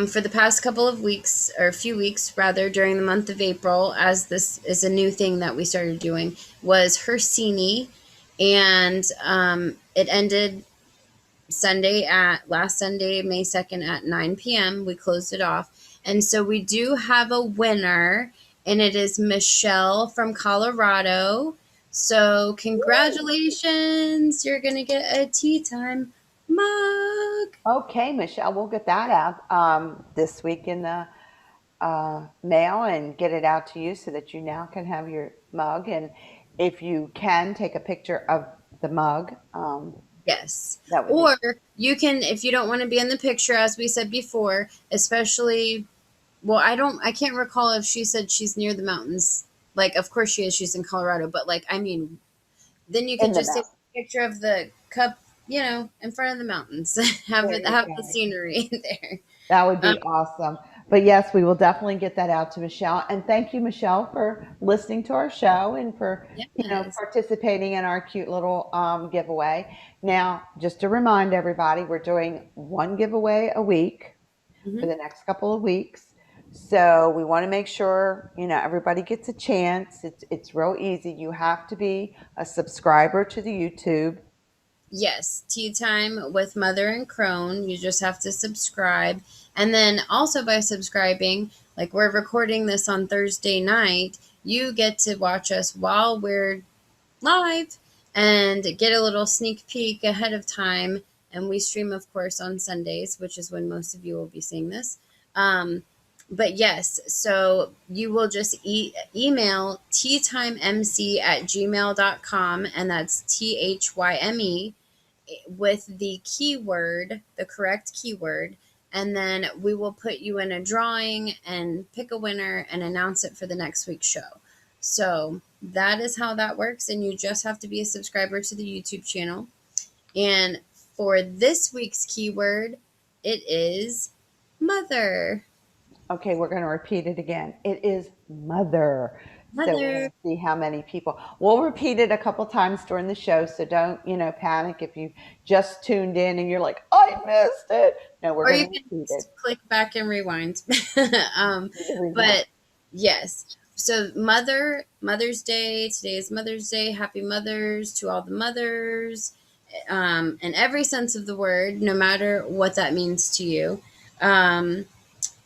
for the past couple of weeks, or a few weeks rather, during the month of April, as this is a new thing that we started doing, was Hersini, and it ended last Sunday, May 2nd at 9 p.m. We closed it off. And so we do have a winner, and it is Michelle from Colorado. So congratulations. You're going to get a tea time mug. Okay, Michelle, we'll get that out this week in the mail and get it out to you so that you now can have your mug. And if you can take a picture of the mug, Yes. that would be Or you can, if you don't want to be in the picture, as we said before, especially, well, I can't recall if she said she's near the mountains. Like, of course she is, she's in Colorado, but like, I mean, then you in could the just take mouth. a picture of the cup, in front of the mountains. have There it, you have the go. scenery there. That would Um, be awesome. But yes, we will definitely get that out to Michelle. And thank you, Michelle, for listening to our show and for, yes. participating in our cute little giveaway. Now, just to remind everybody, we're doing one giveaway a week for Hmm. the next couple of weeks. So we want to make sure, everybody gets a chance. It's real easy. You have to be a subscriber to the YouTube. Yes, tea time with Mother and Crone. You just have to subscribe. And then also by subscribing, like we're recording this on Thursday night, you get to watch us while we're live and get a little sneak peek ahead of time. And we stream, of course, on Sundays, which is when most of you will be seeing this. Um, but yes, so you will just email teatimemc@gmail.com, and that's THYME, with the keyword, the correct keyword, and then we will put you in a drawing and pick a winner and announce it for the next week's show. So that is how that works, and you just have to be a subscriber to the YouTube channel. And for this week's keyword, it is mother. Okay, we're going to repeat it again. It is mother. So we're Mother. going to see how many people. We'll repeat it a couple times during the show, so don't, panic if you just tuned in and you're like, I missed it. No, we're Or going you to can repeat it. just click back and rewind. um, Do the rewind. but yes. So Mother's Day. Today is Mother's Day. Happy Mothers to all the mothers, in every sense of the word, no matter what that means to you. Um,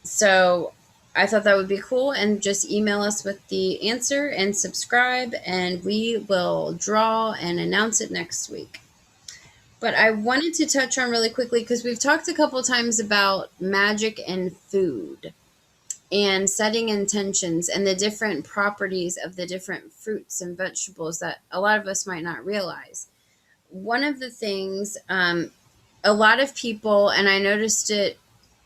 so I thought that would be cool, and just email us with the answer and subscribe, and we will draw and announce it next week. But I wanted to touch on really quickly because we've talked a couple times about magic and food and setting intentions and the different properties of the different fruits and vegetables that a lot of us might not realize. One of the things, a lot of people, and I noticed it,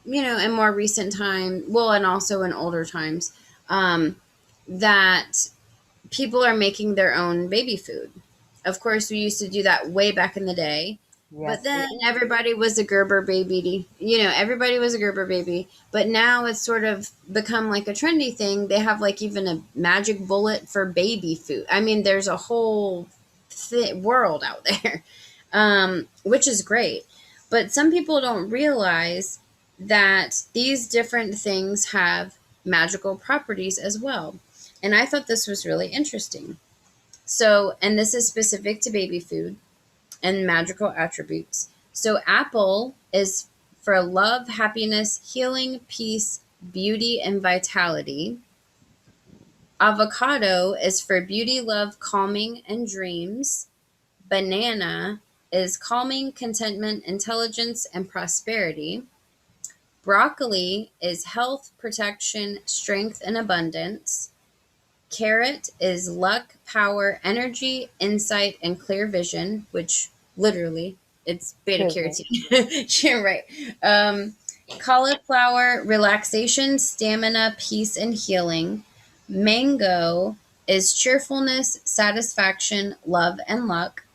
in more recent time, well, and also in older times, that people are making their own baby food. Of course, we used to do that way back in the day. But Yes, we then do. everybody was a Gerber baby. Everybody was a Gerber baby. But now it's sort of become like a trendy thing. They have like even a magic bullet for baby food. I mean, there's a whole world out there, which is great. But some people don't realize that these different things have magical properties as well. And I thought this was really interesting. So, and this is specific to baby food and magical attributes. So, apple is for love, happiness, healing, peace, beauty, and vitality. Avocado is for beauty, love, calming, and dreams. Banana is calming, contentment, intelligence, and prosperity. Broccoli is health, protection, strength, and abundance. Carrot is luck, power, energy, insight, and clear vision, which literally it's beta Business. carotene. You're right. Cauliflower, relaxation, stamina, peace, and healing. Mango is cheerfulness, satisfaction, love, and luck.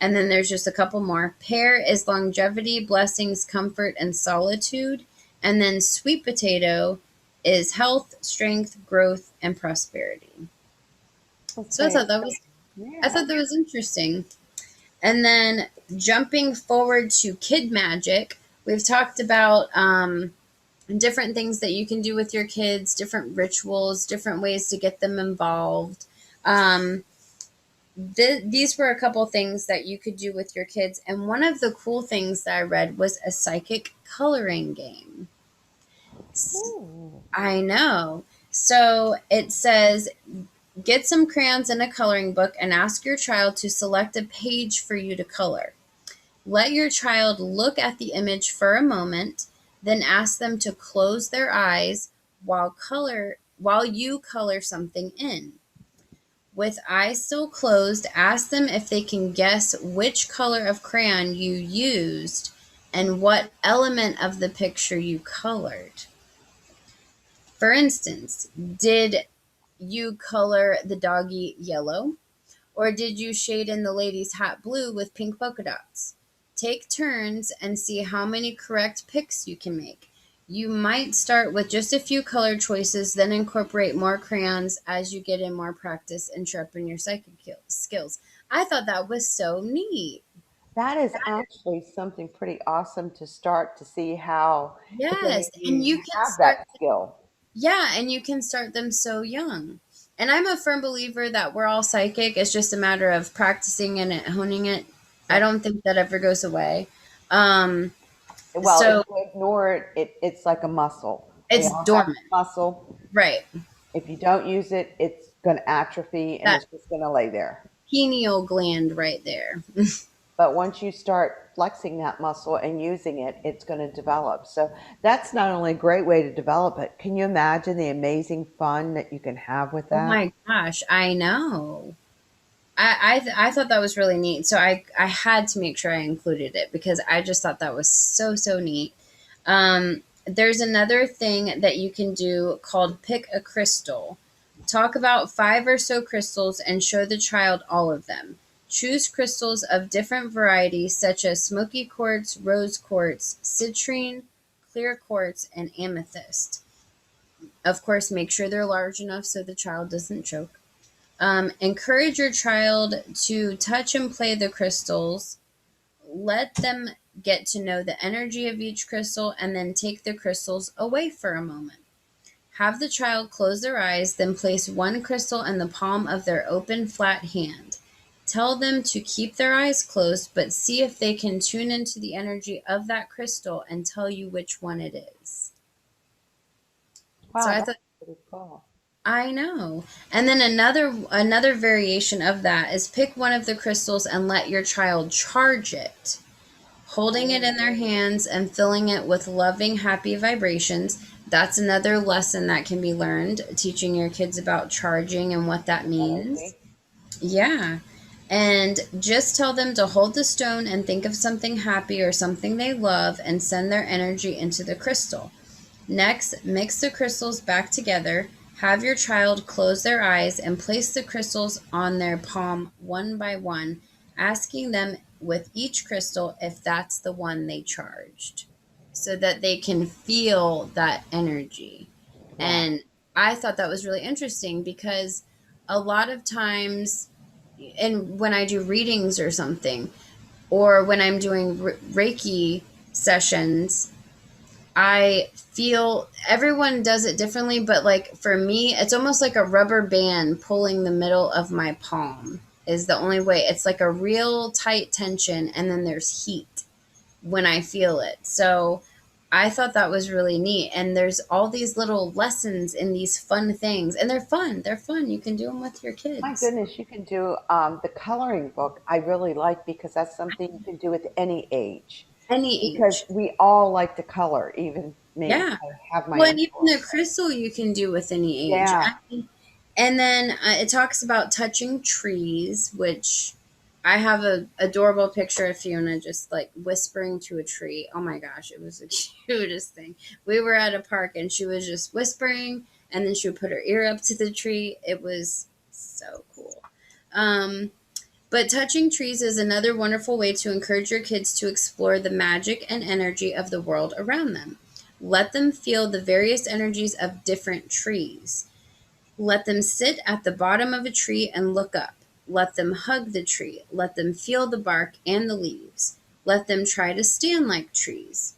And then there's just a couple more. Pear is longevity, blessings, comfort, and solitude. And then sweet potato is health, strength, growth, and prosperity. That's So very, I yeah. thought that was interesting. And then jumping forward to kid magic, we've talked about different things that you can do with your kids, different rituals, different ways to get them involved. Um, these were a couple things that you could do with your kids. And one of the cool things that I read was a psychic coloring game. Ooh. I know. So it says, get some crayons and a coloring book and ask your child to select a page for you to color. Let your child look at the image for a moment, then ask them to close their eyes while you color something in. With eyes still closed, ask them if they can guess which color of crayon you used and what element of the picture you colored. For instance, did you color the doggy yellow? Or did you shade in the lady's hat blue with pink polka dots? Take turns and see how many correct picks you can make. You might start with just a few color choices, then incorporate more crayons as you get in more practice and sharpen your psychic skills. I thought that was so neat. That is actually something pretty awesome to start to see how, if any Yes, of and you you can have start that skill. Yeah, and you can start them so young. And I'm a firm believer that we're all psychic. It's just a matter of practicing and honing it. I Yep. don't think that ever goes away. Um, Well, if so you ignore it, it's like a muscle. We it's all have dormant, a muscle. right? If you don't use it, it's going to atrophy and That it's just going to lay there. pineal gland right there. But once you start flexing that muscle and using it, it's going to develop. So that's not only a great way to develop it. Can you imagine the amazing fun that you can have with Oh that? my gosh, I know. I thought that was really neat. So I had to make sure I included it because I just thought that was so neat. There's another thing that you can do called pick a crystal. Talk about five or so crystals and show the child all of them. Choose crystals of different varieties such as smoky quartz, rose quartz, citrine, clear quartz, and amethyst. Of course, make sure they're large enough so the child doesn't choke. Encourage your child to touch and play the crystals. Let them get to know the energy of each crystal and then take the crystals away for a moment. Have the child close their eyes, then place one crystal in the palm of their open, flat hand. Tell them to keep their eyes closed, but see if they can tune into the energy of that crystal and tell you which one it is. So Wow, I that's thought, pretty cool. I know. And then another variation of that is pick one of the crystals and let your child charge it, holding it in their hands and filling it with loving, happy vibrations. That's another lesson that can be learned, teaching your kids about charging and what that means. Energy. Yeah. And just tell them to hold the stone and think of something happy or something they love and send their energy into the crystal. Next, mix the crystals back together. Have your child close their eyes and place the crystals on their palm one by one, asking them with each crystal if that's the one they charged so that they can feel that energy. Wow. And I thought that was really interesting because a lot of times, and when I do readings or something, or when I'm doing Reiki sessions, I feel everyone does it differently, but like for me, it's almost like a rubber band pulling the middle of my palm is the only way. It's like a real tight tension, and then there's heat when I feel it. So I thought that was really neat. And there's all these little lessons in these fun things, and they're fun. They're fun. You can do them with your My kids. goodness, you can do the coloring book. I really like because that's something you can do at any age. Any Because age. we all like to color, even me. Yeah. I have my Well, own and even the book. crystal you can do with any age. Yeah. And then it talks about touching trees, which I have a adorable picture of Fiona just like whispering to a tree. Oh my gosh, it was the cutest thing. We were at a park and she was just whispering, and then she would put her ear up to the tree. It was so cool. Um, but touching trees is another wonderful way to encourage your kids to explore the magic and energy of the world around them. Let them feel the various energies of different trees. Let them sit at the bottom of a tree and look up. Let them hug the tree. Let them feel the bark and the leaves. Let them try to stand like trees.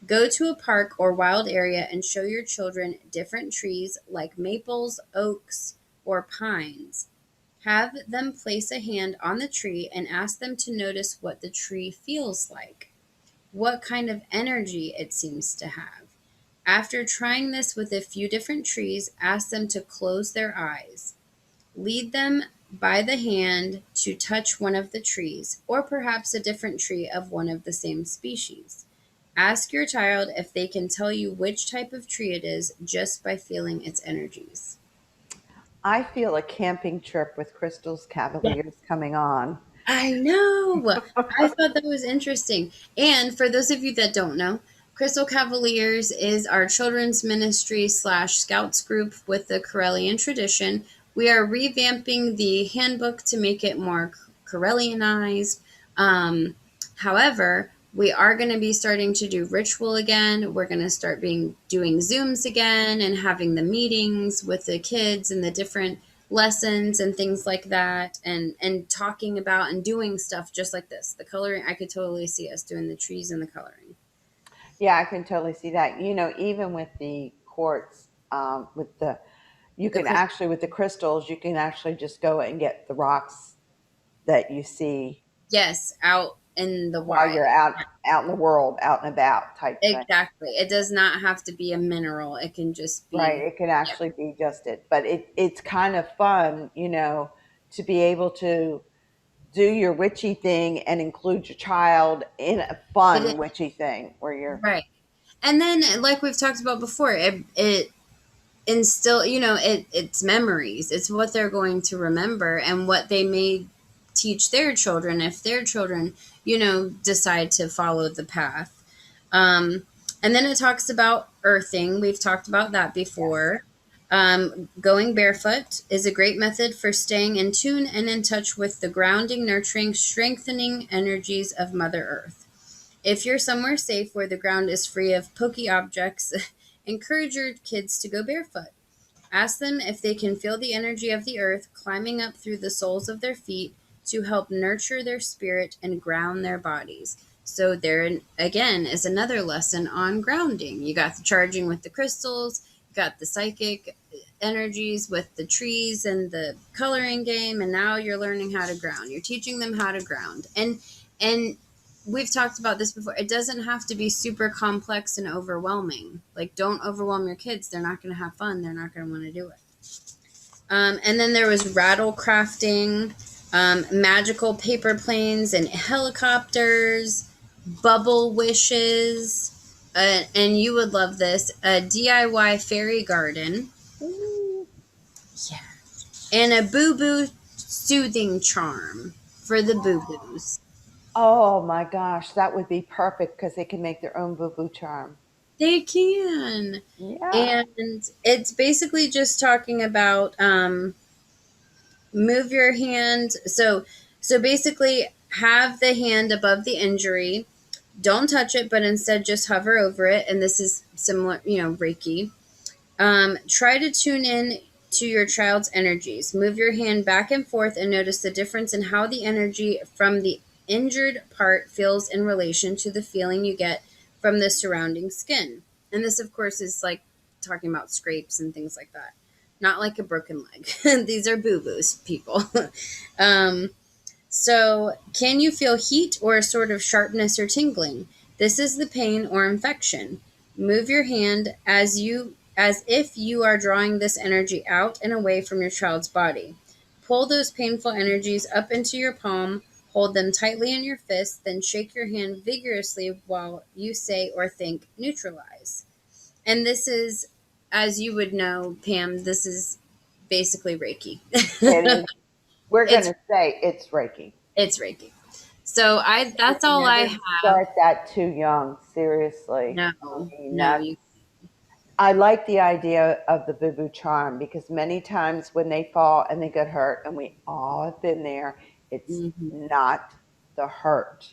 Go to a park or wild area and show your children different trees like maples, oaks, or pines. Have them place a hand on the tree and ask them to notice what the tree feels like, what kind of energy it seems to have. After trying this with a few different trees, ask them to close their eyes. Lead them by the hand to touch one of the trees, or perhaps a different tree of one of the same species. Ask your child if they can tell you which type of tree it is just by feeling its energies. I feel a camping trip with Crystal's Cavaliers coming on. I know. I thought that was interesting. And for those of you that don't know, Crystal Cavaliers is our children's ministry slash scouts group with the Corellian tradition. We are revamping the handbook to make it more Corellianized. Um, However, we are going to be starting to do ritual again. We're going to start doing Zooms again and having the meetings with the kids and the different lessons and things like that, and talking about and doing stuff just like this. The coloring, I could totally see us doing the trees and the coloring. Yeah, I can totally see that. Even with the quartz, you The can crystal. actually, with the crystals, you can actually just go and get the rocks that you see Yes, out in the while wild. you're out in the world, out and about type thing. Exactly. It does not have to be a mineral. It can just Right. be, It can yeah. actually be just it. But it's kind of fun, to be able to do your witchy thing and include your child in a It is fun witchy thing where you're right. And then, like we've talked about before, it instill, it's memories. It's what they're going to remember and what they may teach their children if their children, decide to follow the path. um, and then it talks about earthing. We've talked about that yes. before. Going barefoot is a great method for staying in tune and in touch with the grounding, nurturing, strengthening energies of Mother Earth. If you're somewhere safe where the ground is free of pokey objects, Encourage your kids to go barefoot. Ask them if they can feel the energy of the earth climbing up through the soles of their feet to help nurture their spirit and ground their bodies. So there again is another lesson on grounding. You got the charging with the crystals, you got the psychic energies with the trees and the coloring game, and now you're learning how to ground. You're teaching them how to ground. And we've talked about this before. It doesn't have to be super complex and overwhelming. Like, don't overwhelm your kids. They're not going to have fun. They're not going to want to do it. And then there was rattle crafting, magical paper planes and helicopters, bubble wishes, and you would love this, a DIY fairy garden. Ooh. Yeah. And a boo-boo soothing charm for the boo-boos. Oh my gosh, that would be perfect because they can make their own boo boo charm. They can. Yeah. And it's basically just talking about move your hand. So basically have the hand above the injury. Don't touch it, but instead just hover over it. And this is similar, Reiki. Try to tune in to your child's energies. Move your hand back and forth and notice the difference in how the energy from the injured part feels in relation to the feeling you get from the surrounding skin. And this, of course, is like talking about scrapes and things like that. Not like a broken leg. These are boo boos, people. um, so, can you feel heat or a sort of sharpness or tingling? This is the pain or infection. Move your hand as if you are drawing this energy out and away from your child's body. Pull those painful energies up into your palm, hold them tightly in your fist, then shake your hand vigorously while you say or think neutralize. And this is, as you would know, Pam, this is basically Reiki. It is. We're going it's to say it's Reiki. it's Reiki. So You that's can all I never have. start that too young, seriously. No, I mean, no, you. I like the idea of the boo boo charm because many times when they fall and they get hurt, and we all have been there, it's Mhm. not the hurt,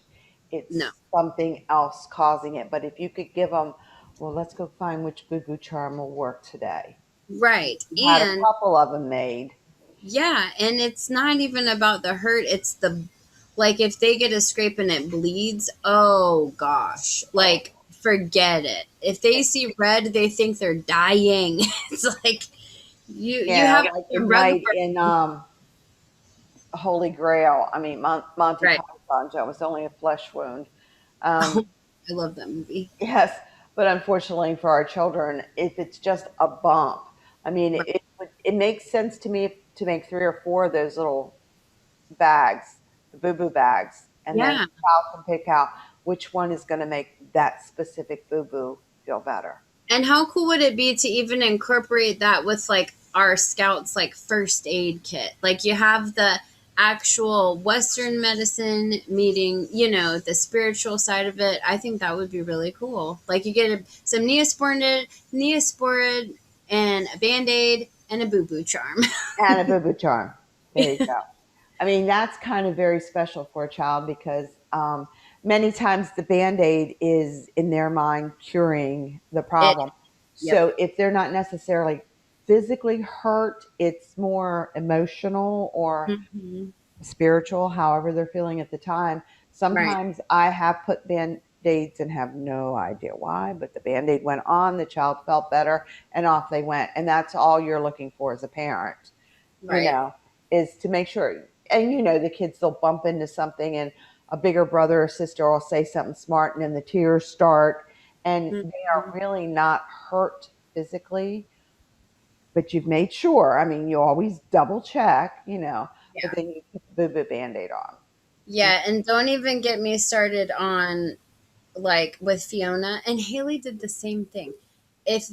No, it's something else causing it. But if you could give them, well, let's go find which boo boo charm will work today. right, We had a and couple of them made. yeah, and it's not even about the hurt. It's the like if they get a scrape and it bleeds. Oh gosh, Oh, like forget it. If they see red, they think they're dying. It's like you yeah, have like the to rug night in Holy Grail. I mean, Monty right. Python. That was only a flesh wound. Um, I love that movie. Yes, but unfortunately for our children, if it's just a bump, I mean, Right. it makes sense to me to make three or four of those little bags, the boo boo bags, and then the Yeah. child can pick out which one is going to make that specific boo boo feel better. And how cool would it be to even incorporate that with like our scouts like first aid kit? Like you have the actual Western medicine meeting, the spiritual side of it. I think that would be really cool. Like you get some neosporin and a band-aid and a boo-boo charm. And a boo boo charm. There you go. I mean, that's kind of very special for a child because many times the band aid is in their mind curing the It problem. Yep. So if they're not necessarily physically hurt, it's more emotional or Hmm. spiritual, however they're feeling at the time. Right. Sometimes I have put band aids and have no idea why, but the band aid went on, the child felt better, and off they went. And that's all you're looking for as a parent, you Right. know, is to make sure. And the kids, they'll bump into something, and a bigger brother or sister will say something smart, and then the tears start, and they are Hmm. really not hurt physically, but you've made sure. I mean, you always double check, but then you put the boo boo band aid on. Yeah, and don't even get me started on like with Fiona and Haley did the same thing. If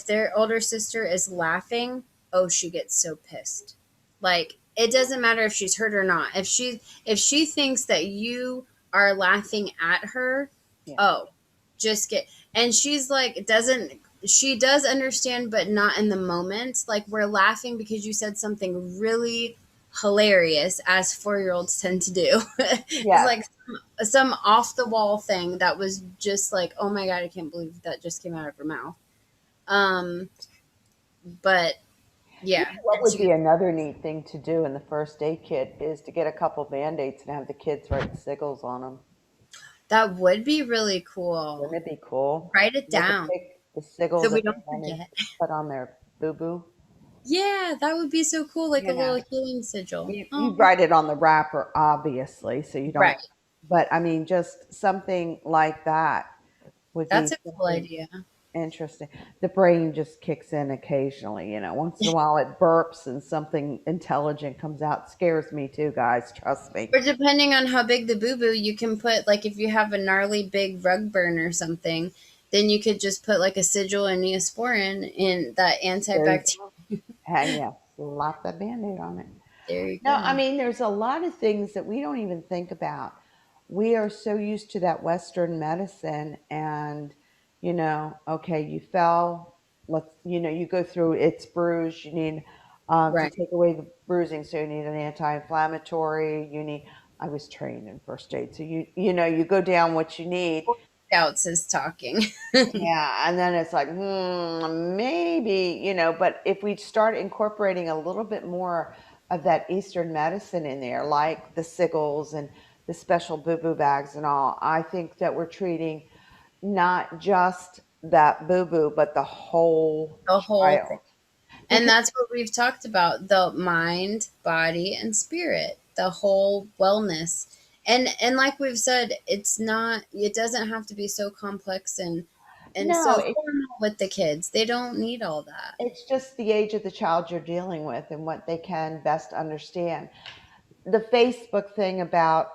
their older sister is laughing, oh, she gets so pissed. Like it doesn't matter if she's hurt or not. If she thinks that you are laughing at her, Yeah. oh, just get and she's like doesn't she does understand but not in the moment. Like we're laughing because you said something really hilarious as 4-year-olds tend to do. It's Yes. like some off the wall thing that was just like, oh my god, I can't believe that just came out of her mouth. Um, but You yeah, know what and would she be another neat thing to do in the first aid kit is to get a couple Band-Aids and have the kids write sigils on them. that would be really cool. Wouldn't it be cool? Write it They could down pick the so sigils we that they don't wanted forget. to put on their boo-boo. Yeah, that would be so cool, like a You know, little healing sigil. you Oh, write it on the wrapper, obviously, so you don't. right. But I mean, just something like that would That's be a cool something idea. interesting. The brain just kicks in occasionally, once in a while it burps and something intelligent comes out. Scares me too, guys. Trust me. Or depending on how big the boo boo, you can put like if you have a gnarly big rug burn or something, then you could just put like a sigil and neosporin in that There you antibacterial. go. And yeah, slap that Band-Aid on it. There you No, I go. mean, there's a lot of things that we don't even think about. We are so used to that Western medicine, and okay, you fell. You go through it's bruised. You need to Right. take away the bruising, so you need an anti-inflammatory. You need. I was trained in first aid, so you go down what you need. Scouts is talking. Yeah, and then it's like, maybe, but if we start incorporating a little bit more of that Eastern medicine in there, like the sigils and the special boo-boo bags and all, I think that we're treating not just that boo-boo, but the whole The whole thing. child. And Because that's what we've talked about, the mind, body, and spirit, the whole wellness. And like we've said, it doesn't have to be so complex and no, so formal with the kids. They don't need all that. it's just the age of the child you're dealing with and what they can best understand. The Facebook thing about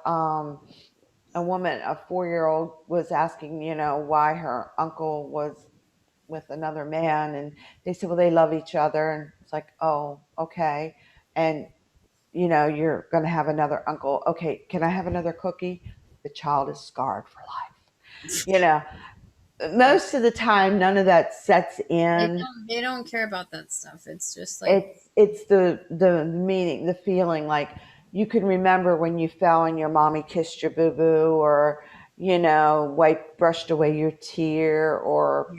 a woman, a 4-year-old, was asking, why her uncle was with another man. And they said, well, they love each other. And it's like, oh, okay. And, you're going to have another uncle. Okay, can I have another cookie? The child is scarred for life. You know, Right. most of the time, none of that sets They in. don't care about that stuff. It's just like It's the meaning, the feeling, like you can remember when you fell and your mommy kissed your boo boo, or wiped brushed away your tear, or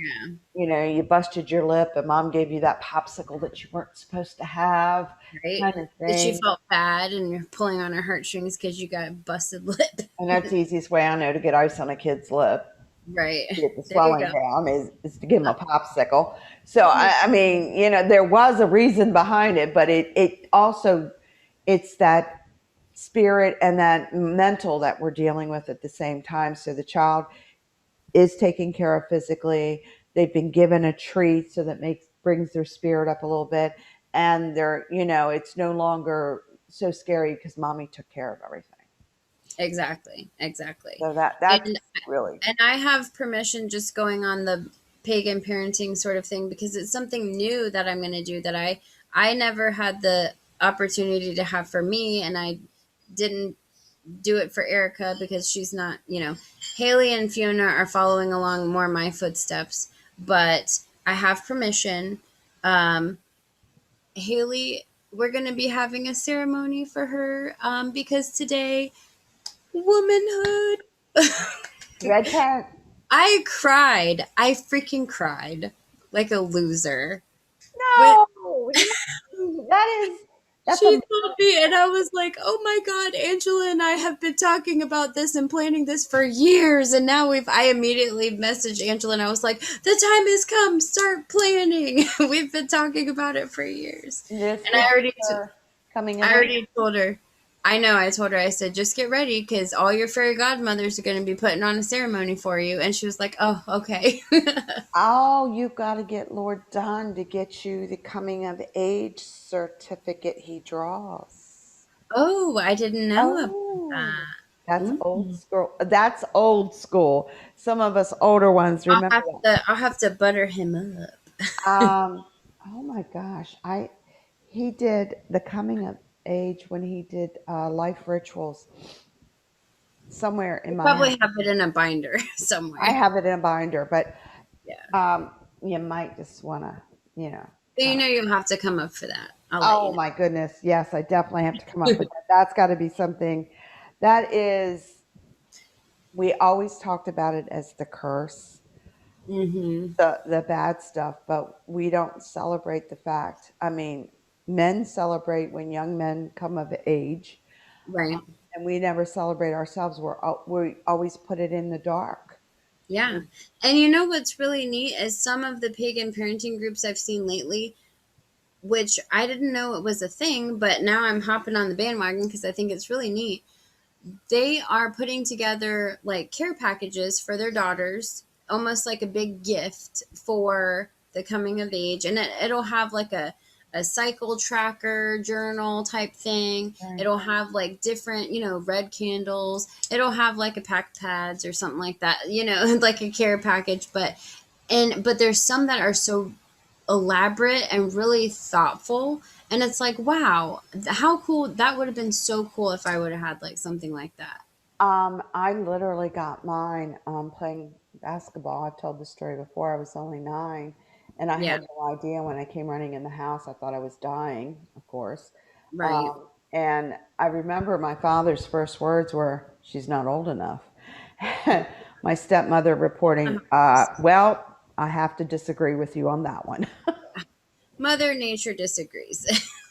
yeah, you busted your lip and mom gave you that popsicle that you weren't supposed to have, right. kind of That you thing. felt bad and you're pulling on her heartstrings because you got a busted lip. And that's the easiest way I know to get ice on a kid's lip, Right. to get the There you swelling go. down, is to give them a popsicle. So I mean, there was a reason behind it, but it also, it's that spirit and that mental that we're dealing with at the same time. So the child is taken care of physically. They've been given a treat, so that makes brings their spirit up a little bit, and it's no longer so scary because mommy took care of everything. Exactly. Exactly. So that's And really and I have permission just going on the pagan parenting sort of thing because it's something new that I'm going to do that I never had the opportunity to have for me, and I didn't do it for Erica because she's not, Haley and Fiona are following along more my footsteps, but I have permission. Um, Haley, we're going to be having a ceremony for her because today, womanhood. red tent. I cried. I freaking cried like a loser. When No, that's she a told me, and I was like, oh my God, Angela and I have been talking about this and planning this for years. And now I immediately messaged Angela and I was like, the time has come. Start planning. We've been talking about it for years. this And would be her coming of I age. already told her. I know. I told her. I said, just get ready because all your fairy godmothers are going to be putting on a ceremony for you. And she was like, oh, okay. Oh, you've got to get Lord Don to get you the coming of age certificate he draws. Oh, I didn't know about Oh, that. that's old Mm. school. That's old school. Some of us older ones remember I'll have to butter him up. that. Oh my gosh, he did the coming of age when he did life rituals somewhere in You my probably house. have it in a binder I somewhere. have it in a binder, but Yeah. you might just want to, So kind of. you'll have to come up for that. I'll let you Oh know. my goodness. Yes, I definitely have to come up with that. That's got to be something that is, we always talked about it as the curse, Mm-hmm. the bad stuff, but we don't celebrate the fact. I mean, men celebrate when young men come of age, Right. and we never celebrate ourselves. We always put it in the dark. Yeah. And you know what's really neat is some of the pagan parenting groups I've seen lately, which I didn't know it was a thing, but now I'm hopping on the bandwagon because I think it's really neat. They are putting together like care packages for their daughters, almost like a big gift for the coming of age. And it'll have like a cycle tracker journal type thing. Right. It'll have like different, red candles. It'll have like a pack of pads or something like that, like a care package. But there's some that are so elaborate and really thoughtful. And it's like, wow, how cool. That would have been so cool if I would have had like something like that. I literally got mine playing basketball. I've told the story before. I was only 9, and I Yeah, had no idea when I came running in the house. I thought I was dying, of course. right. And I remember my father's first words were, "She's not old enough." My stepmother reporting, "Well, I have to disagree with you on that one." Mother Nature disagrees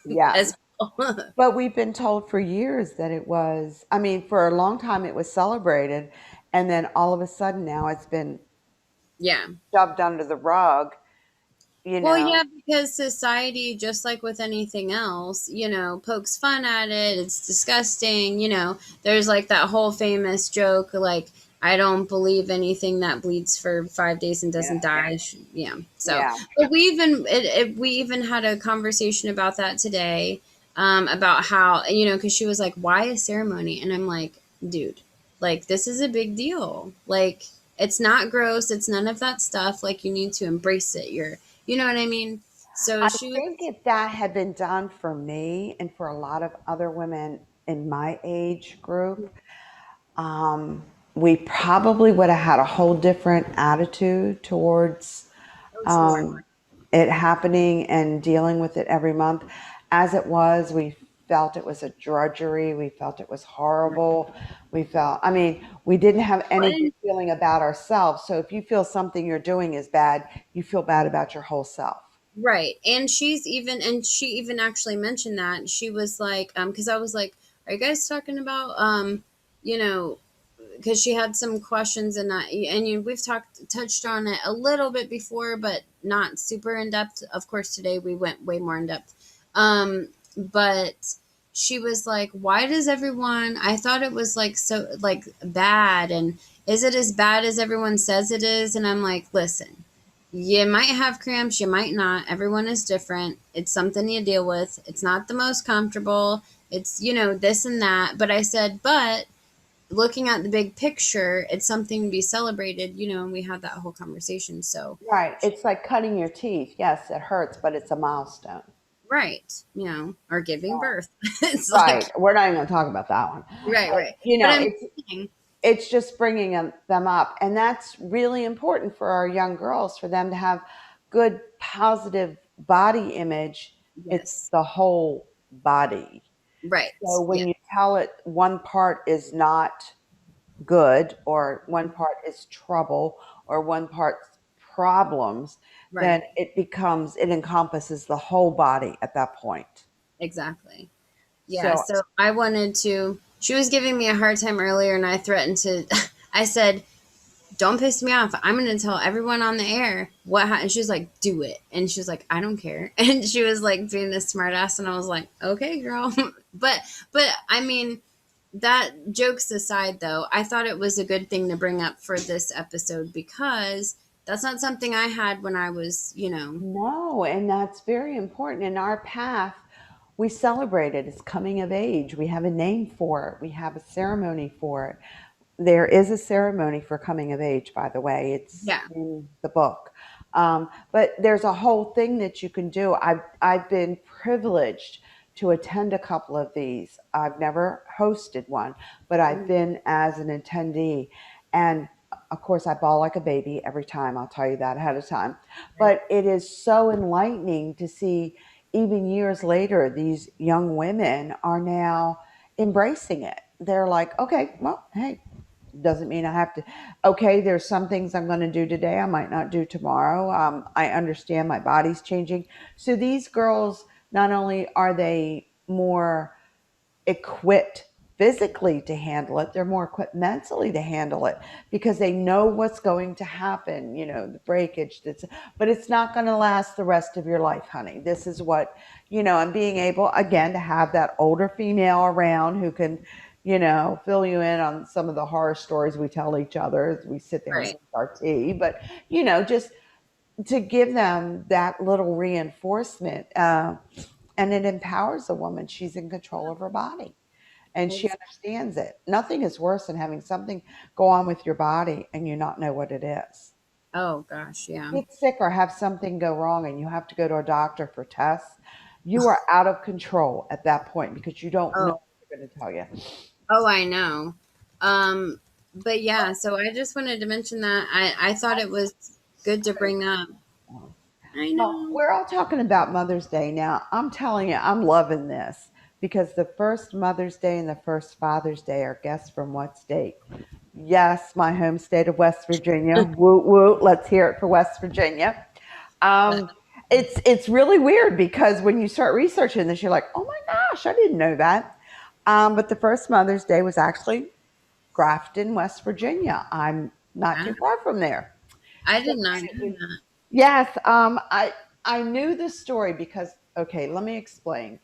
Yeah. as well. But we've been told for years that it was, I mean, for a long time it was celebrated, and then all of a sudden now it's been Yeah. shoved under the rug, you Well, know. yeah, because society, just like with anything else, pokes fun at it. It's disgusting. There's like that whole famous joke, like, I don't believe anything that bleeds for 5 days and Yeah. doesn't die. Yeah. So, Yeah. but we even had a conversation about that today, about how, because she was like, why a ceremony? And I'm like, dude, like, this is a big deal. Like, it's not gross. It's none of that stuff. Like, you need to embrace it. You know what I mean? So I she was, think if that had been done for me and for a lot of other women in my age group, um, we probably would have had a whole different attitude towards oh, sure. um, it happening and dealing with it every month. As it was, we felt it was a drudgery. We felt it was horrible. We felt, I mean, we didn't have any good And, feeling about ourselves. So if you feel something you're doing is bad, you feel bad about your whole self. right. And she even actually mentioned that. She was like, because I was like, are you guys talking about, you know, because she had some questions we've touched on it a little bit before, but not super in depth. Of course, today we went way more in depth. But she was like, "Why does everyone? I thought it was like so like bad, and is it as bad as everyone says it is?" And I'm like, "Listen, you might have cramps, you might not. Everyone is different. It's something you deal with. It's not the most comfortable. It's this and that." But I said, "But." Looking at the big picture, it's something to be celebrated, and we had that whole conversation. So, Right. It's like cutting your teeth. Yes, it hurts, but it's a milestone. right, or giving birth. It's Right. like, We're not even going to talk about that one. right, right. You But know, I'm it's saying, it's just bringing them up, and that's really important for our young girls, for them to have good positive body image. It's yes, the whole body. So right, yeah, when you tell it one part is not good, or one part is trouble, or one part's problems, then right, it encompasses the whole body at that point. exactly. Yeah, So so I wanted to, she was giving me a hard time earlier, and I threatened to, I said, don't piss me off. I'm going to tell everyone on the air what happened. She was like, do it. And she was like, I don't care. And she was like being this smart ass. And I was like, okay, girl. but I mean, that jokes aside though, I thought it was a good thing to bring up for this episode because that's not something I had when I was, no, and that's very important. In our path, we celebrate it. It's coming of age. We have a name for it. We have a ceremony for it. There is a ceremony for coming of age, by the way. It's yeah. in the book. But there's a whole thing that you can do. I've been privileged to attend a couple of these. I've never hosted one, but I've Mhm. been as an attendee. And of course, I bawl like a baby every time. I'll tell you that ahead of time. Right. But it is so enlightening to see, even years later, these young women are now embracing it. They're like, okay, well, hey, Doesn't mean I have to. Okay, there's some things I'm going to do today I might not do tomorrow. I understand my body's changing. So these girls, not only are they more equipped physically to handle it, they're more equipped mentally to handle it because they know what's going to happen, the breakage that's, but it's not going to last the rest of your life, honey. This is what, and being able again to have that older female around who can, fill you in on some of the horror stories we tell each other as we sit there and Right. drink our tea, but just to give them that little reinforcement, and it empowers a woman. She's in control of her body and she Ex- understands it. Nothing is worse than having something go on with your body and you not know what it is. Oh gosh, yeah. Get sick or have something go wrong and you have to go to a doctor for tests. You are out of control at that point because you don't know Oh, what they're going to tell you. oh, I know. Um, but yeah, so I just wanted to mention that I thought it was good to bring up. I Well, know. we're all talking about Mother's Day now. I'm telling you, I'm loving this because the first Mother's Day and the first Father's Day are guess from what state? Yes, my home state of West Virginia. Woot woot. Let's hear it for West Virginia. Um, it's really weird because when you start researching this, you're like, oh my gosh, I didn't know that. But the first Mother's Day was actually Grafton, West Virginia. I'm not too Yeah, far from there. I So did not know that. yes, I knew the story because okay, let me explain.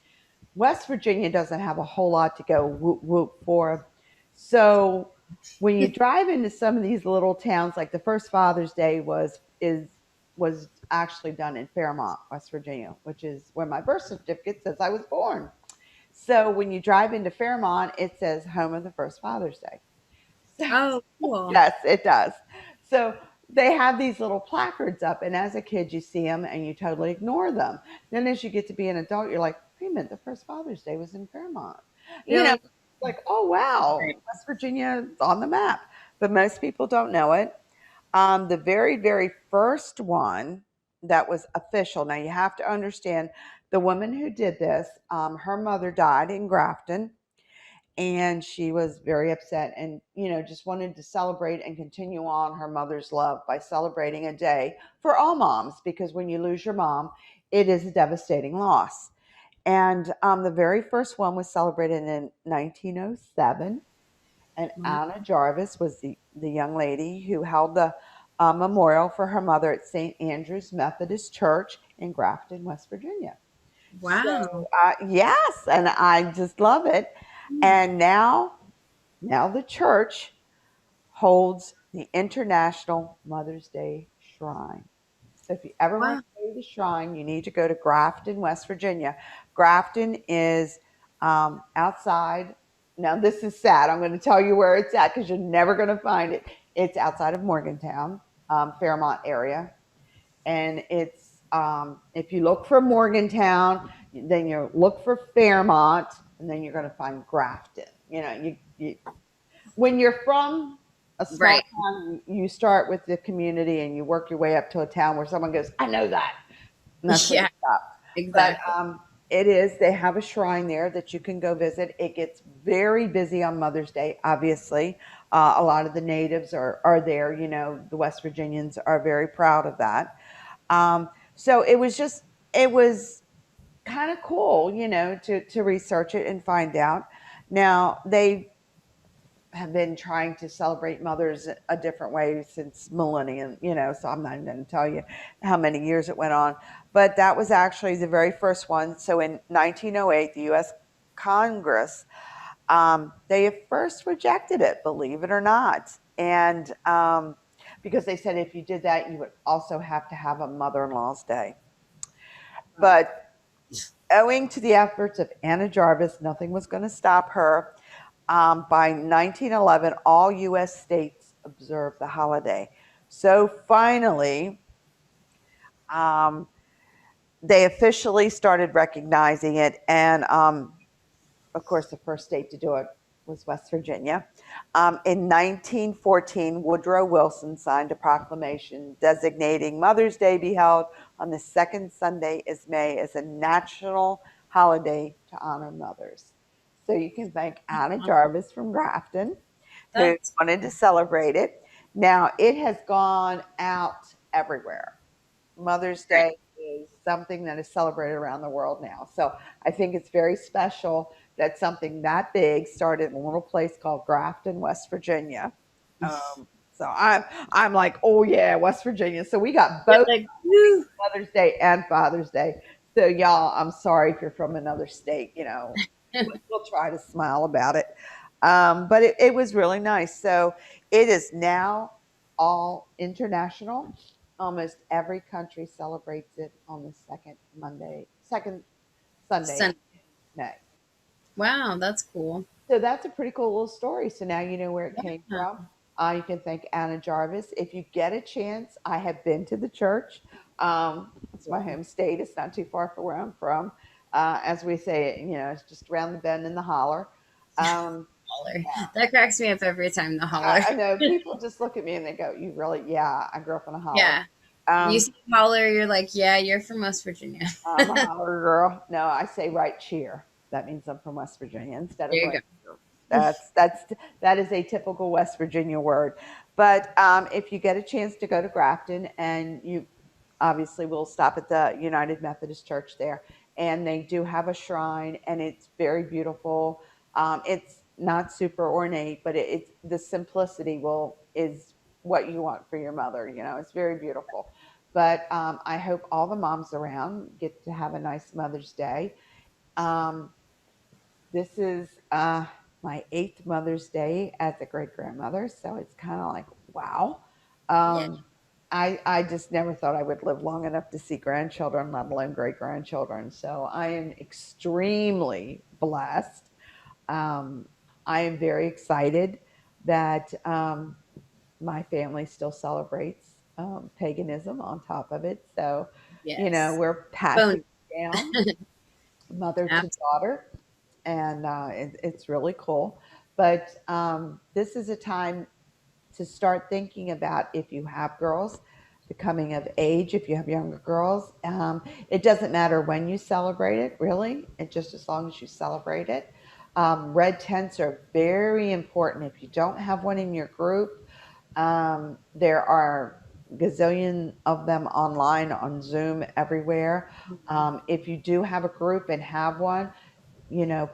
West Virginia doesn't have a whole lot to go whoop whoop for. So when you drive into some of these little towns, like the first Father's Day was actually done in Fairmont, West Virginia, which is where my birth certificate says I was born. So when you drive into Fairmont, it says home of the first Father's Day. So Oh, cool. yes, it does. So they have these little placards up, and as a kid, you see them and you totally ignore them. Then, as you get to be an adult, you're like, wait a minute, the first Father's Day was in Fairmont. You You're know, like, like, oh, wow, right. West Virginia is on the map. But most people don't know it. The very, very first one that was official, now you have to understand the woman who did this, her mother died in Grafton and she was very upset and just wanted to celebrate and continue on her mother's love by celebrating a day for all moms because when you lose your mom it is a devastating loss. And the very first one was celebrated in 1907, and Wow. Anna Jarvis was the young lady who held the memorial for her mother at St. Andrew's Methodist Church in Grafton, West Virginia. So Wow. yes, and I just love it. And now the church holds the International Mother's Day Shrine. So if you ever want Wow. to go to the shrine, you need to go to Grafton, West Virginia. Grafton is outside. Now this is sad. I'm going to tell you where it's at because you're never going to find it. It's outside of Morgantown, Fairmont area, and it's if you look for Morgantown, then you look for Fairmont, and then you're going to find Grafton. You when you're from a small Right. town, you start with the community and you work your way up to a town where someone goes, I know that. And that's where you Yeah, stop. But exactly. it is, they have a shrine there that you can go visit. It gets very busy on Mother's Day, obviously. A lot of the natives are there. The West Virginians are very proud of that. So it was kind of cool, to research it and find out. Now, they have been trying to celebrate mothers a different way since millennium, so I'm not even going to tell you how many years it went on. But that was actually the very first one. So in 1908, the U.S. Congress, they at first rejected it, believe it or not. And because they said if you did that, you would also have to have a mother in law's day. Wow. But owing to the efforts of Anna Jarvis, nothing was going to stop her. By 1911, all U.S. states observed the holiday. So finally, um, they officially started recognizing it. And of course, the first state to do it was West Virginia. In 1914, Woodrow Wilson signed a proclamation designating Mother's Day be held on the second Sunday of May as a national holiday to honor mothers. So you can thank Anna Jarvis from Grafton. who That's wanted to celebrate it. Now, it has gone out everywhere. Mother's great. Day is something that is celebrated around the world now. So I think it's very special that something that big started in a little place called Grafton, West Virginia. So I'm like, oh yeah, West Virginia. So we got You're both like, woo. Mother's Day and Father's Day. So y'all, I'm sorry if you're from another state. We'll try to smile about it. But it was really nice. So it is now all international. Almost every country celebrates it on the second Sunday Sun. in May. Wow, that's cool. So that's a pretty cool little story. So now you know where it came Yeah. from. You can thank Anna Jarvis. If you get a chance, I have been to the church. It's my home state. It's not too far from where I'm from. As we say, it's just around the bend in the holler. Um, Holler. That cracks me up every time, the holler. I know people just look at me and they go, "You really? Yeah, I grew up in a holler. Yeah. You Um, see holler, you're like, yeah, you're from West Virginia. I'm a holler girl." No, I say right cheer. That means I'm from West Virginia instead of There you go. right cheer. That is a typical West Virginia word. But if you get a chance to go to Grafton, and you obviously will stop at the United Methodist Church there, and they do have a shrine, and it's very beautiful. It's not super ornate, but it's the simplicity will is what you want for your mother. It's very beautiful. But I hope all the moms around get to have a nice Mother's Day. Um, this is my eighth Mother's Day as a great grandmother, so it's kind of like wow. Yeah. Um, I just never thought I would live long enough to see grandchildren, let alone great grandchildren. So I am extremely blessed. Um, I am very excited that my family still celebrates paganism on top of it. So, Yes. we're Bone. passing down mother to Absolutely. daughter, and it's really cool. But this is a time to start thinking about if you have girls, the coming of age, if you have younger girls. It doesn't matter when you celebrate it, really, it just as long as you celebrate it. Red tents are very important. If you don't have one in your group, there are gazillion of them online on Zoom everywhere. If you do have a group and have one,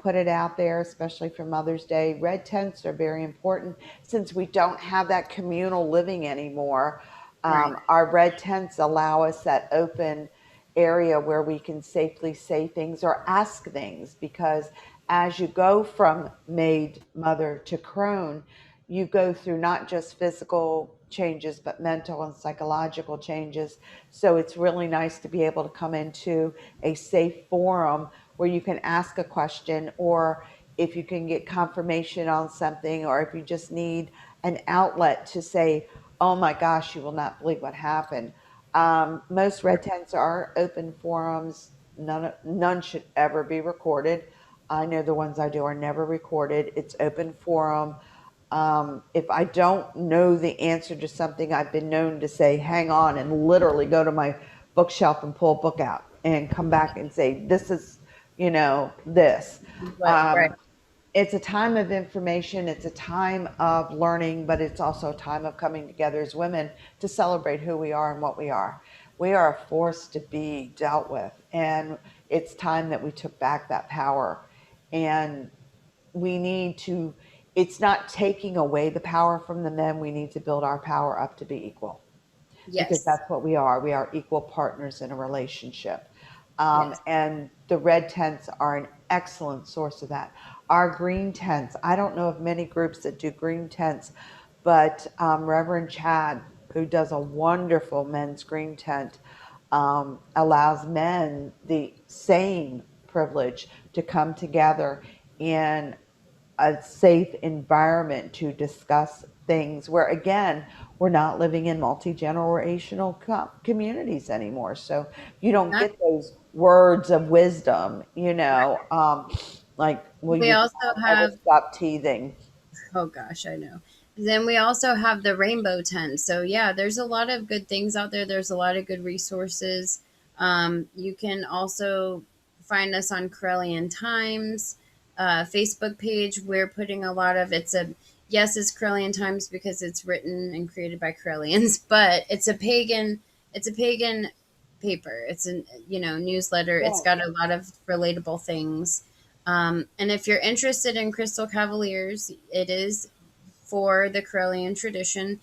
put it out there, especially for Mother's Day. Red tents are very important since we don't have that communal living anymore. Right. Our red tents allow us that open area where we can safely say things or ask things because as you go from maid, mother to crone, you go through not just physical changes but mental and psychological changes. So it's really nice to be able to come into a safe forum where you can ask a question, or if you can get confirmation on something, or if you just need an outlet to say, oh my gosh, you will not believe what happened. Most red tents are open forums. None should ever be recorded. I know the ones I do are never recorded. It's open forum. If I don't know the answer to something, I've been known to say, hang on, and literally go to my bookshelf and pull a book out and come back and say, this is, this. But right. Um, it's a time of information, it's a time of learning, but it's also a time of coming together as women to celebrate who we are and what we are. We are a force to be dealt with, and it's time that we took back that power. And we need to, it's not taking away the power from the men, we need to build our power up to be equal because Yes. that's what we are. We are equal partners in a relationship. Yes. And the red tents are an excellent source of that. Our green tents, I don't know of many groups that do green tents, but Reverend Chad, who does a wonderful men's green tent, allows men the same privilege to come together in a safe environment to discuss things where again we're not living in multi-generational communities anymore, so you don't Not, get those words of wisdom, like will we your also child ever have, stop teething. oh gosh, I know. Then we also have the rainbow tent. So yeah, there's a lot of good things out there. There's a lot of good resources. You can also find us on Corellian Times Facebook page. We're putting a lot of yes, it's Corellian times because it's written and created by Corellians, but it's a pagan paper. It's a newsletter. It's Yeah. got a lot of relatable things. And if you're interested in Crystal Cavaliers, it is for the Corellian tradition,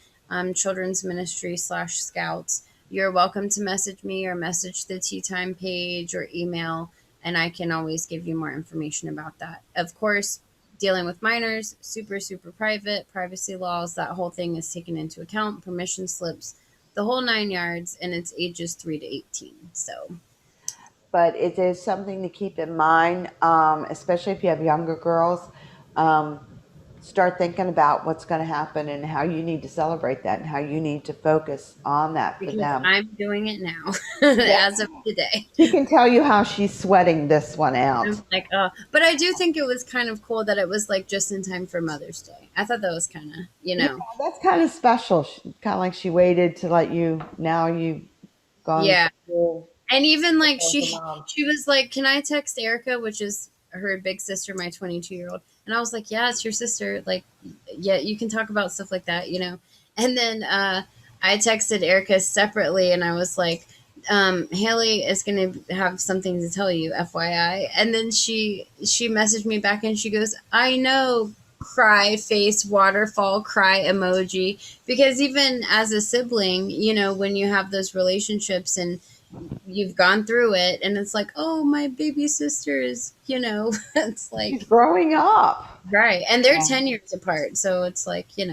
children's ministry slash scouts. You're welcome to message me or message the Tea Time page or email, and I can always give you more information about that. Of course, dealing with minors, super, super private, privacy laws, that whole thing is taken into account, permission slips, the whole 9 yards, and it's ages 3 to 18. So, But it is something to keep in mind, especially if you have younger girls. Um, Start thinking about what's going to happen and how you need to celebrate that and how you need to focus on that for because them. I'm doing it now Yeah. as of today. She can tell you how she's sweating this one out. I'm like, oh, but I do think it was kind of cool that it was like just in time for Mother's Day. I thought that was kind of, Yeah, that's kind of special. Kind of like she waited to let you, now you've gone yeah. through And even like as a she mom. she was like, "Can I text Erica?" which is her big sister, my 22-year-old. And I was like, "Yeah, it's your sister. Like, yeah, you can talk about stuff like that." And then I texted Erica separately, and I was like, "Haley is going to have something to tell you, FYI." And then she messaged me back, and she goes, "I know." Cry face, waterfall cry emoji, because even as a sibling, when you have those relationships and you've gone through it, and it's like, oh, my baby sister is, it's She's like, growing up. right, and they're 10 years apart, so it's like, It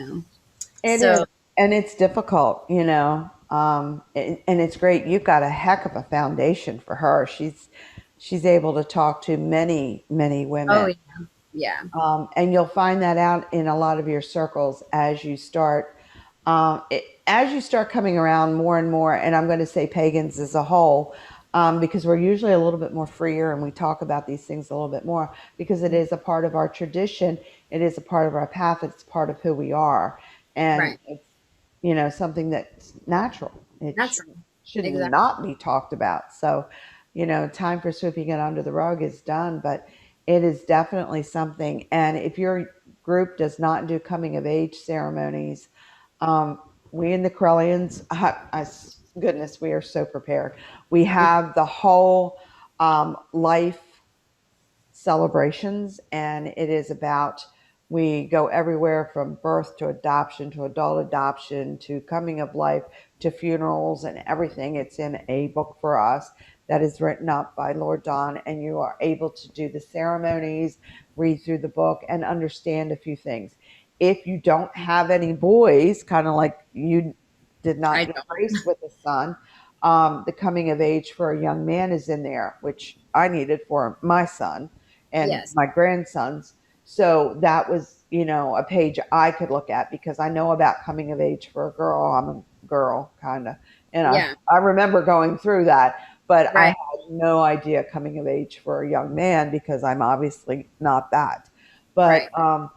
is, so and it's difficult, and it's great. You've got a heck of a foundation for her. She's able to talk to many, many oh women. yeah, yeah, And you'll find that out in a lot of your circles as you start as you start coming around more and more. And I'm going to say pagans as a whole, because we're usually a little bit more freer and we talk about these things a little bit more because it is a part of our tradition. It is a part of our path. It's part of who we are, and right, it's something that's natural. It natural, should exactly, not be talked about. So, time for sweeping it under the rug is done, but it is definitely something. And if your group does not do coming of age ceremonies, um, we in the Corellians, goodness, we are so prepared. We have the whole life celebrations, and it is about, we go everywhere from birth to adoption to adult adoption to coming of life to funerals and everything. It's in a book for us that is written up by Lord Don, and you are able to do the ceremonies, read through the book, and understand a few things. If you don't have any boys, kind of like you did I not get don't, graced with a son, the coming of age for a young man is in there, which I needed for my son and yes, my grandsons. So that was, a page I could look at because I know about coming of age for a girl. I'm a girl, kind of. And yeah, I remember going through that, but I right, had no idea coming of age for a young man because I'm obviously not that. But right,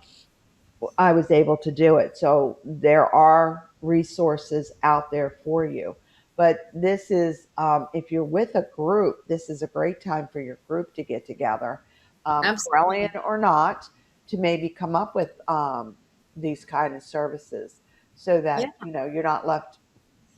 I was able to do it. So there are resources out there for you. But this is, if you're with a group, this is a great time for your group to get together, absolutely, Corellian or not, to maybe come up with these kind of services so yeah. that, you're not left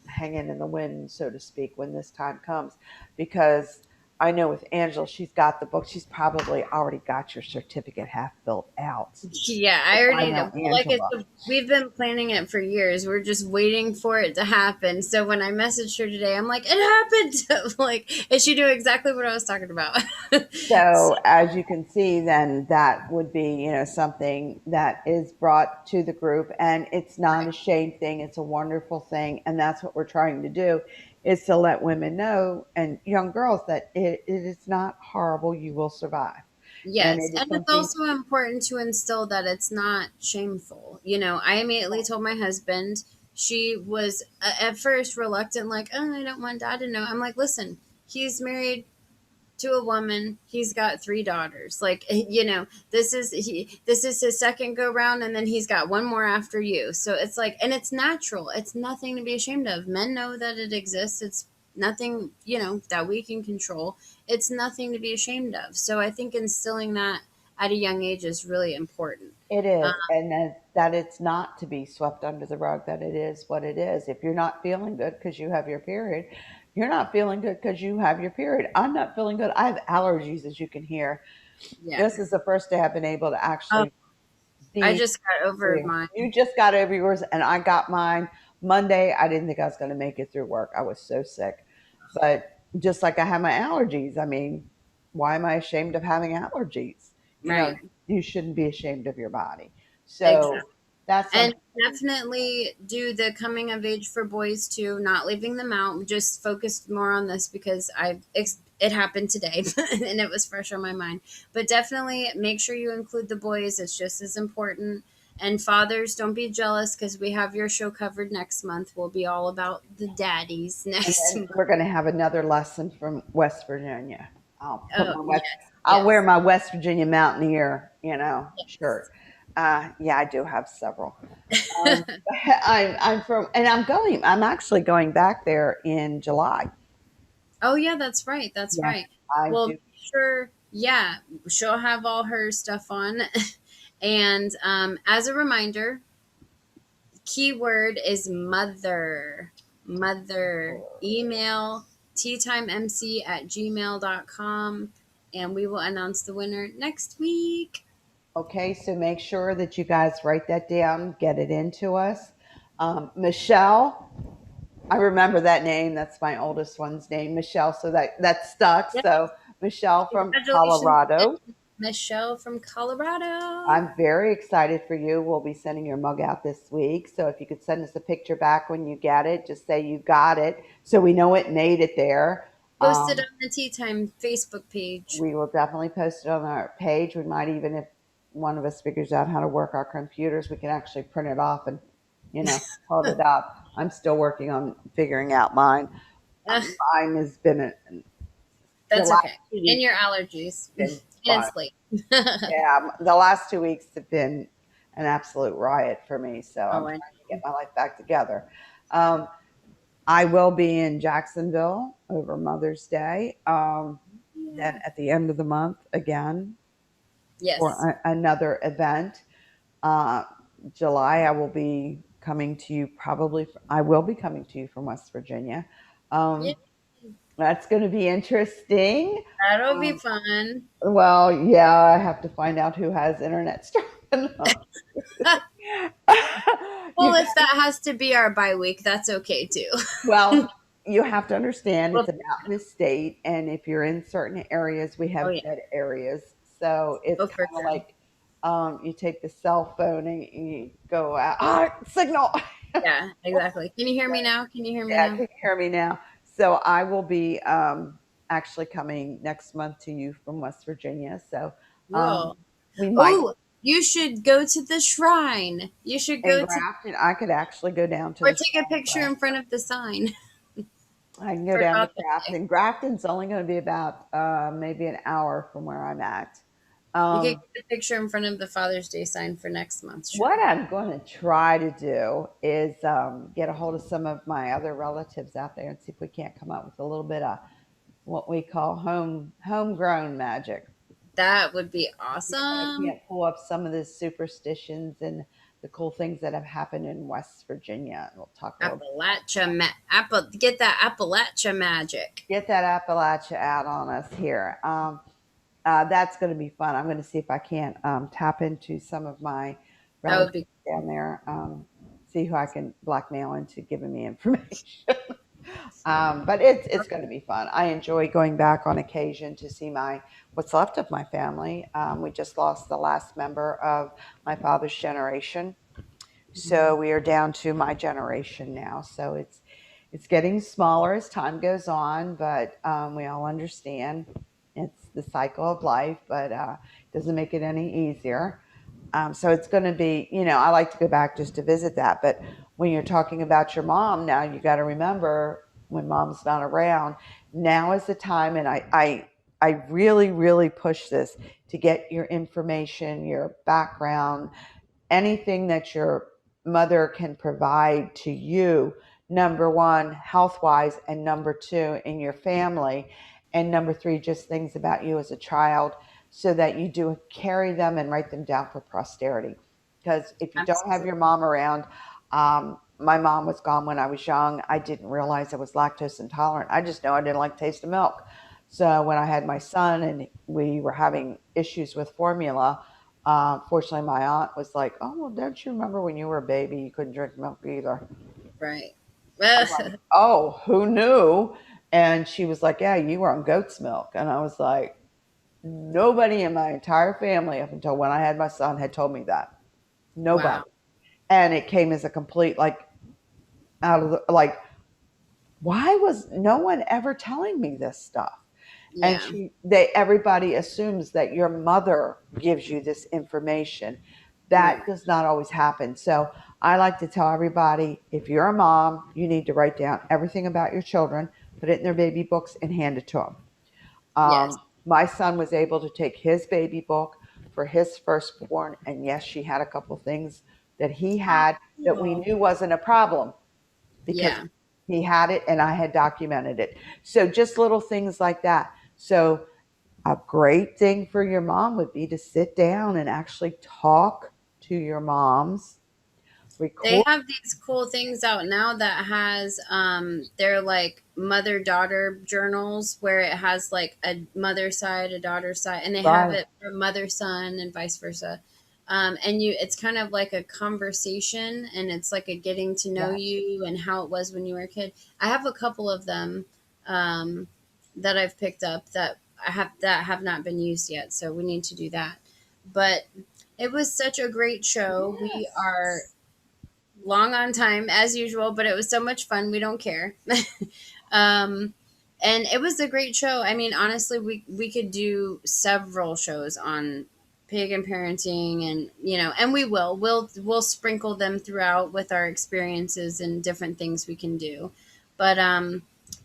hanging in the wind, so to speak, when this time comes. Because I know with Angela, she's got the book. She's probably already got your certificate half built out. Yeah, I If I already know. know Like I Angela. said, we've been planning it for years. We're just waiting for it to happen. So when I messaged her today, I'm like, it happened. Like, and she knew exactly what I was talking about. So, So as you can see, then that would be, something that is brought to the group, and it's not a shame thing. It's a wonderful thing. And that's what we're trying to do, is to let women know and young girls that it is not horrible. You will survive. And yes, it is and it's something, also important to instill that it's not shameful. I immediately told my husband. She was at first reluctant, like, oh, I don't want dad to know. I'm like, listen, he's married to a woman. He's got 3 daughters. Like, this is his second go round, and then he's got one more after you. So it's like, and it's natural. It's nothing to be ashamed of. Men know that it exists. It's nothing, that we can control. It's nothing to be ashamed of. So I think instilling that at a young age is really important. It is, and that it's not to be swept under the rug, that it is what it is. If you're not feeling good because you have your period, you're not feeling good because you have your period. I'm not feeling good. I have allergies, as you can hear. Yeah. This is the first day I've been able to Oh, actually I be just got over free. mine. You just got over yours, and I got mine Monday. I didn't think I was going to make it through work. I was so sick. But just like I have my allergies, I mean, why am I ashamed of having allergies? You know, Right. you shouldn't be ashamed of your body. Exactly. So that's And something. definitely do the coming of age for boys too, not leaving them out. Just focused more on this because it happened today and it was fresh on my mind. But definitely make sure you include the boys. It's just as important. And fathers, don't be jealous because we have your show covered next month. We'll be all about the daddies And next then month. we're going to have another lesson from West Virginia. I'll put Oh, my West, yes, I'll wear yes, my West Virginia Mountaineer, yes. shirt. Yeah, I do have several. Um, I'm from, and I'm actually going back there in July. Oh, yeah, that's right. That's Yes, right. I Well, do. be sure, yeah, she'll have all her stuff on. And as a reminder, keyword is mother. Mother. Email teatimemc@gmail.com, and we will announce the winner next week. Okay, so make sure that you guys write that down, get it into us. Michelle, I remember that name. That's my oldest one's name, Michelle. So that stuck. Yep. So Michelle from Congratulations Colorado. again, Michelle from Colorado. I'm very excited for you. We'll be sending your mug out this week. So if you could send us a picture back when you get it, just say you got it so we know it made it there. Posted on Um, the Tea Time Facebook page. we will definitely post it on our page. We might even, if one of us figures out how to work our computers, we can actually print it off and, hold it up. I'm still working on figuring out mine. Mine has been the That's last okay. 2 weeks And your allergies. have And been fun. it's late. Yeah, the last 2 weeks have been an absolute riot for me. So I'm Oh, I trying to get my life back together. Um, I will be in Jacksonville over Mother's Day. know. Then at the end of the month again for Yes. another event. Uh, July, I will be coming to you probably. I will be coming to you from West Virginia. Yeah. Um, that's going to be interesting. That'll be Um, fun. well, yeah, I have to find out who has internet strong enough. Well, if that has to be our bye week, that's okay too. Well, you have to understand We'll it's figure about it the state, and if you're in certain areas, we out. Oh have yeah. dead areas. So it's Oh, for kind of sure. like you take the cell phone and you go out, signal. Yeah, exactly. Can you hear me now? Can you hear me Yeah, now? can you hear me now? So I will be actually coming next month to you from West Virginia. So um, Cool. we might, Oh, you should go to the shrine. You should in go to Grafton, I could actually go down to or the take a shrine in picture in Grafton. front of the sign I can go for down to Father's Day. Grafton. Grafton's only going to be about maybe an hour from where I'm at. You could Um, get a picture in front of the Father's Day sign for next month's show. what I'm going to try to do is get a hold of some of my other relatives out there and see if we can't come up with a little bit of what we call homegrown magic. That would be See if I awesome. can't pull up some of the superstitions and the cool things that have happened in West Virginia. And we'll talk a little bit about Get that Appalachia magic. get that Appalachia out on us here. That's going to be fun. I'm going to see if I can't tap into some of my That would relatives be down there, see who I can blackmail into giving me information. But it's going to be fun. I enjoy going back on occasion to see my what's left of my family. We just lost the last member of my father's generation, so we are down to my generation now. So it's getting smaller as time goes on, but we all understand it's the cycle of life, but it doesn't make it any easier. So it's going to be, I like to go back just to visit that. But when you're talking about your mom, now you got to remember when mom's not around, now is the time. And I really, really push this to get your information, your background, anything that your mother can provide to you, number one, health wise, and number two, in your family, and number three, just things about you as a child. so that you do carry them and write them down for posterity. Because if you don't have Absolutely. your mom around, my mom was gone when I was young. I didn't realize I was lactose intolerant. I just know I didn't like the taste of milk. So when I had my son and we were having issues with formula, fortunately my aunt was like, "Oh, well, don't you remember when you were a baby, you couldn't drink milk either?" Right. I'm like, "Oh, who knew?" And she was like, "Yeah, you were on goat's milk." And I was like, nobody in my entire family up until when I had my son had told me that. Wow. Nobody. And it came as a complete, like, out of the, like, why was no one ever telling me this stuff? And Yeah. everybody assumes that your mother gives you this information. That Right. does not always happen. So I like to tell everybody, if you're a mom, you need to write down everything about your children, put it in their baby books, and hand it to them. Yes. My son was able to take his baby book for his firstborn, and yes, she had a couple things that he had that we Oh. knew wasn't a problem because Yeah. he had it and I had documented it. So just little things like that. So a great thing for your mom would be to sit down and actually talk to your moms, They record. have these cool things out now that has they're like mother daughter journals where it has like a mother side, a daughter side, and they have Right. it for mother son and vice versa. And you it's kind of like a conversation and it's like a getting to know Yeah. you and how it was when you were a kid. I have a couple of them um, that I've picked up that have not been used yet, so we need to do that. But it was such a great show. We Yes. are long on time as usual, but it was so much fun. We don't care. um, and it was a great show. I mean, honestly, we could do several shows on pagan parenting, and and we will. We'll sprinkle them throughout with our experiences and different things we can do. But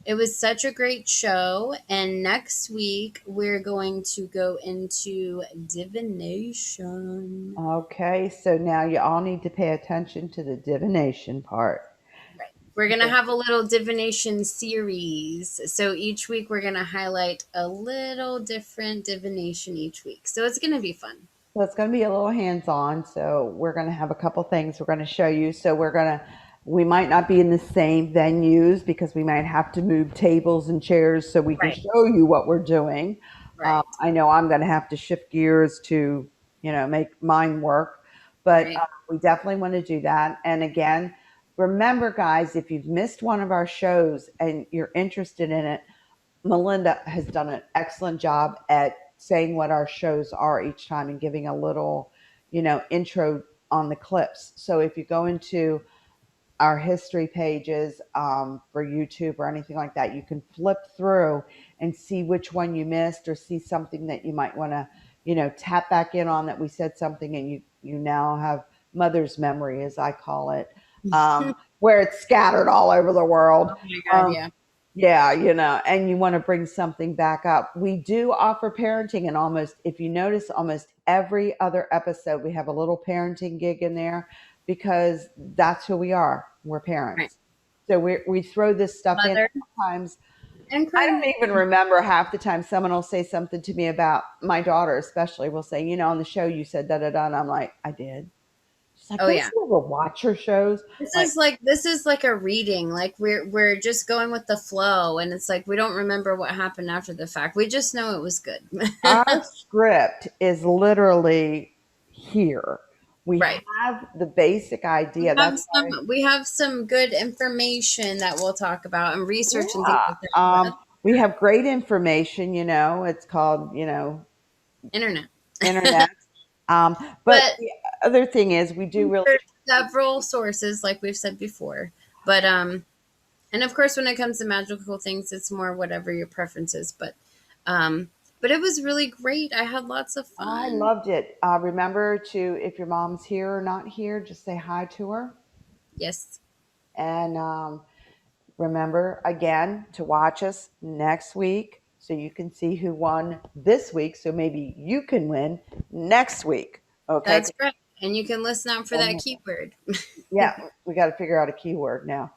it was such a great show, and next week we're going to go into divination. Okay. So now you all need to pay attention to the divination part. Right. We're going to Because have a little divination series. So each week we're going to highlight a little different divination each week. So it's going to be fun. so it's going to be a little hands-on. So we're going to have a couple things we're going to show you. So we might not be in the same venues because we might have to move tables and chairs so we can Right. show you what we're doing. Right. I know I'm going to have to shift gears to, make mine work, but Right. we definitely want to do that. And again, remember, guys, if you've missed one of our shows and you're interested in it, Mylinda has done an excellent job at saying what our shows are each time and giving a little, intro on the clips. So if you go into our history pages for YouTube or anything like that, you can flip through and see which one you missed or see something that you might want to, tap back in on that we said something and you now have mother's memory, as I call it, where it's scattered all over the world. Oh my God. Um, Yeah. yeah, and you want to bring something back up. We do offer parenting in almost, if you notice, almost every other episode, we have a little parenting gig in there because that's who we are. We're Right. parents. So we throw this stuff in. Mother Sometimes and I Crone. don't even remember half the time someone will say something to me about my daughter, especially will say, on the show you said da da da. And I'm like, I did. She's like, Oh don't yeah. you ever watch her shows? Like, This is like a reading. Like we're just going with the flow, and it's like we don't remember what happened after the fact. We just know it was good. our script is literally here. We Right. have the basic idea. That's why, We have some good information that we'll talk about and research and things yeah. like that. But We have great information, it's called, internet. internet. But But the other thing is we do really, there's several sources, like we've said before. But and of course, when it comes to magical things, it's more whatever your preference is. Um, but it was really great. I had lots of I fun. loved it. Remember to, if your mom's here or not here, just say hi to her. Yes, And remember again to watch us next week so you can see who won this week. So maybe you can win next week. Okay. that's right. And you can listen out for that keyword. Yeah, we got to figure out a keyword now.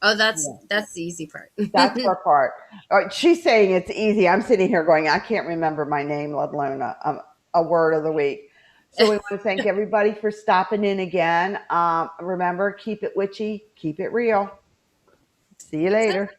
Oh, Yeah. that's the easy part. That's her part. She's saying it's easy. I'm sitting here going, I can't remember my name, let alone a word of the week. So we want to thank everybody for stopping in again. Remember, keep it witchy, keep it real. See you later.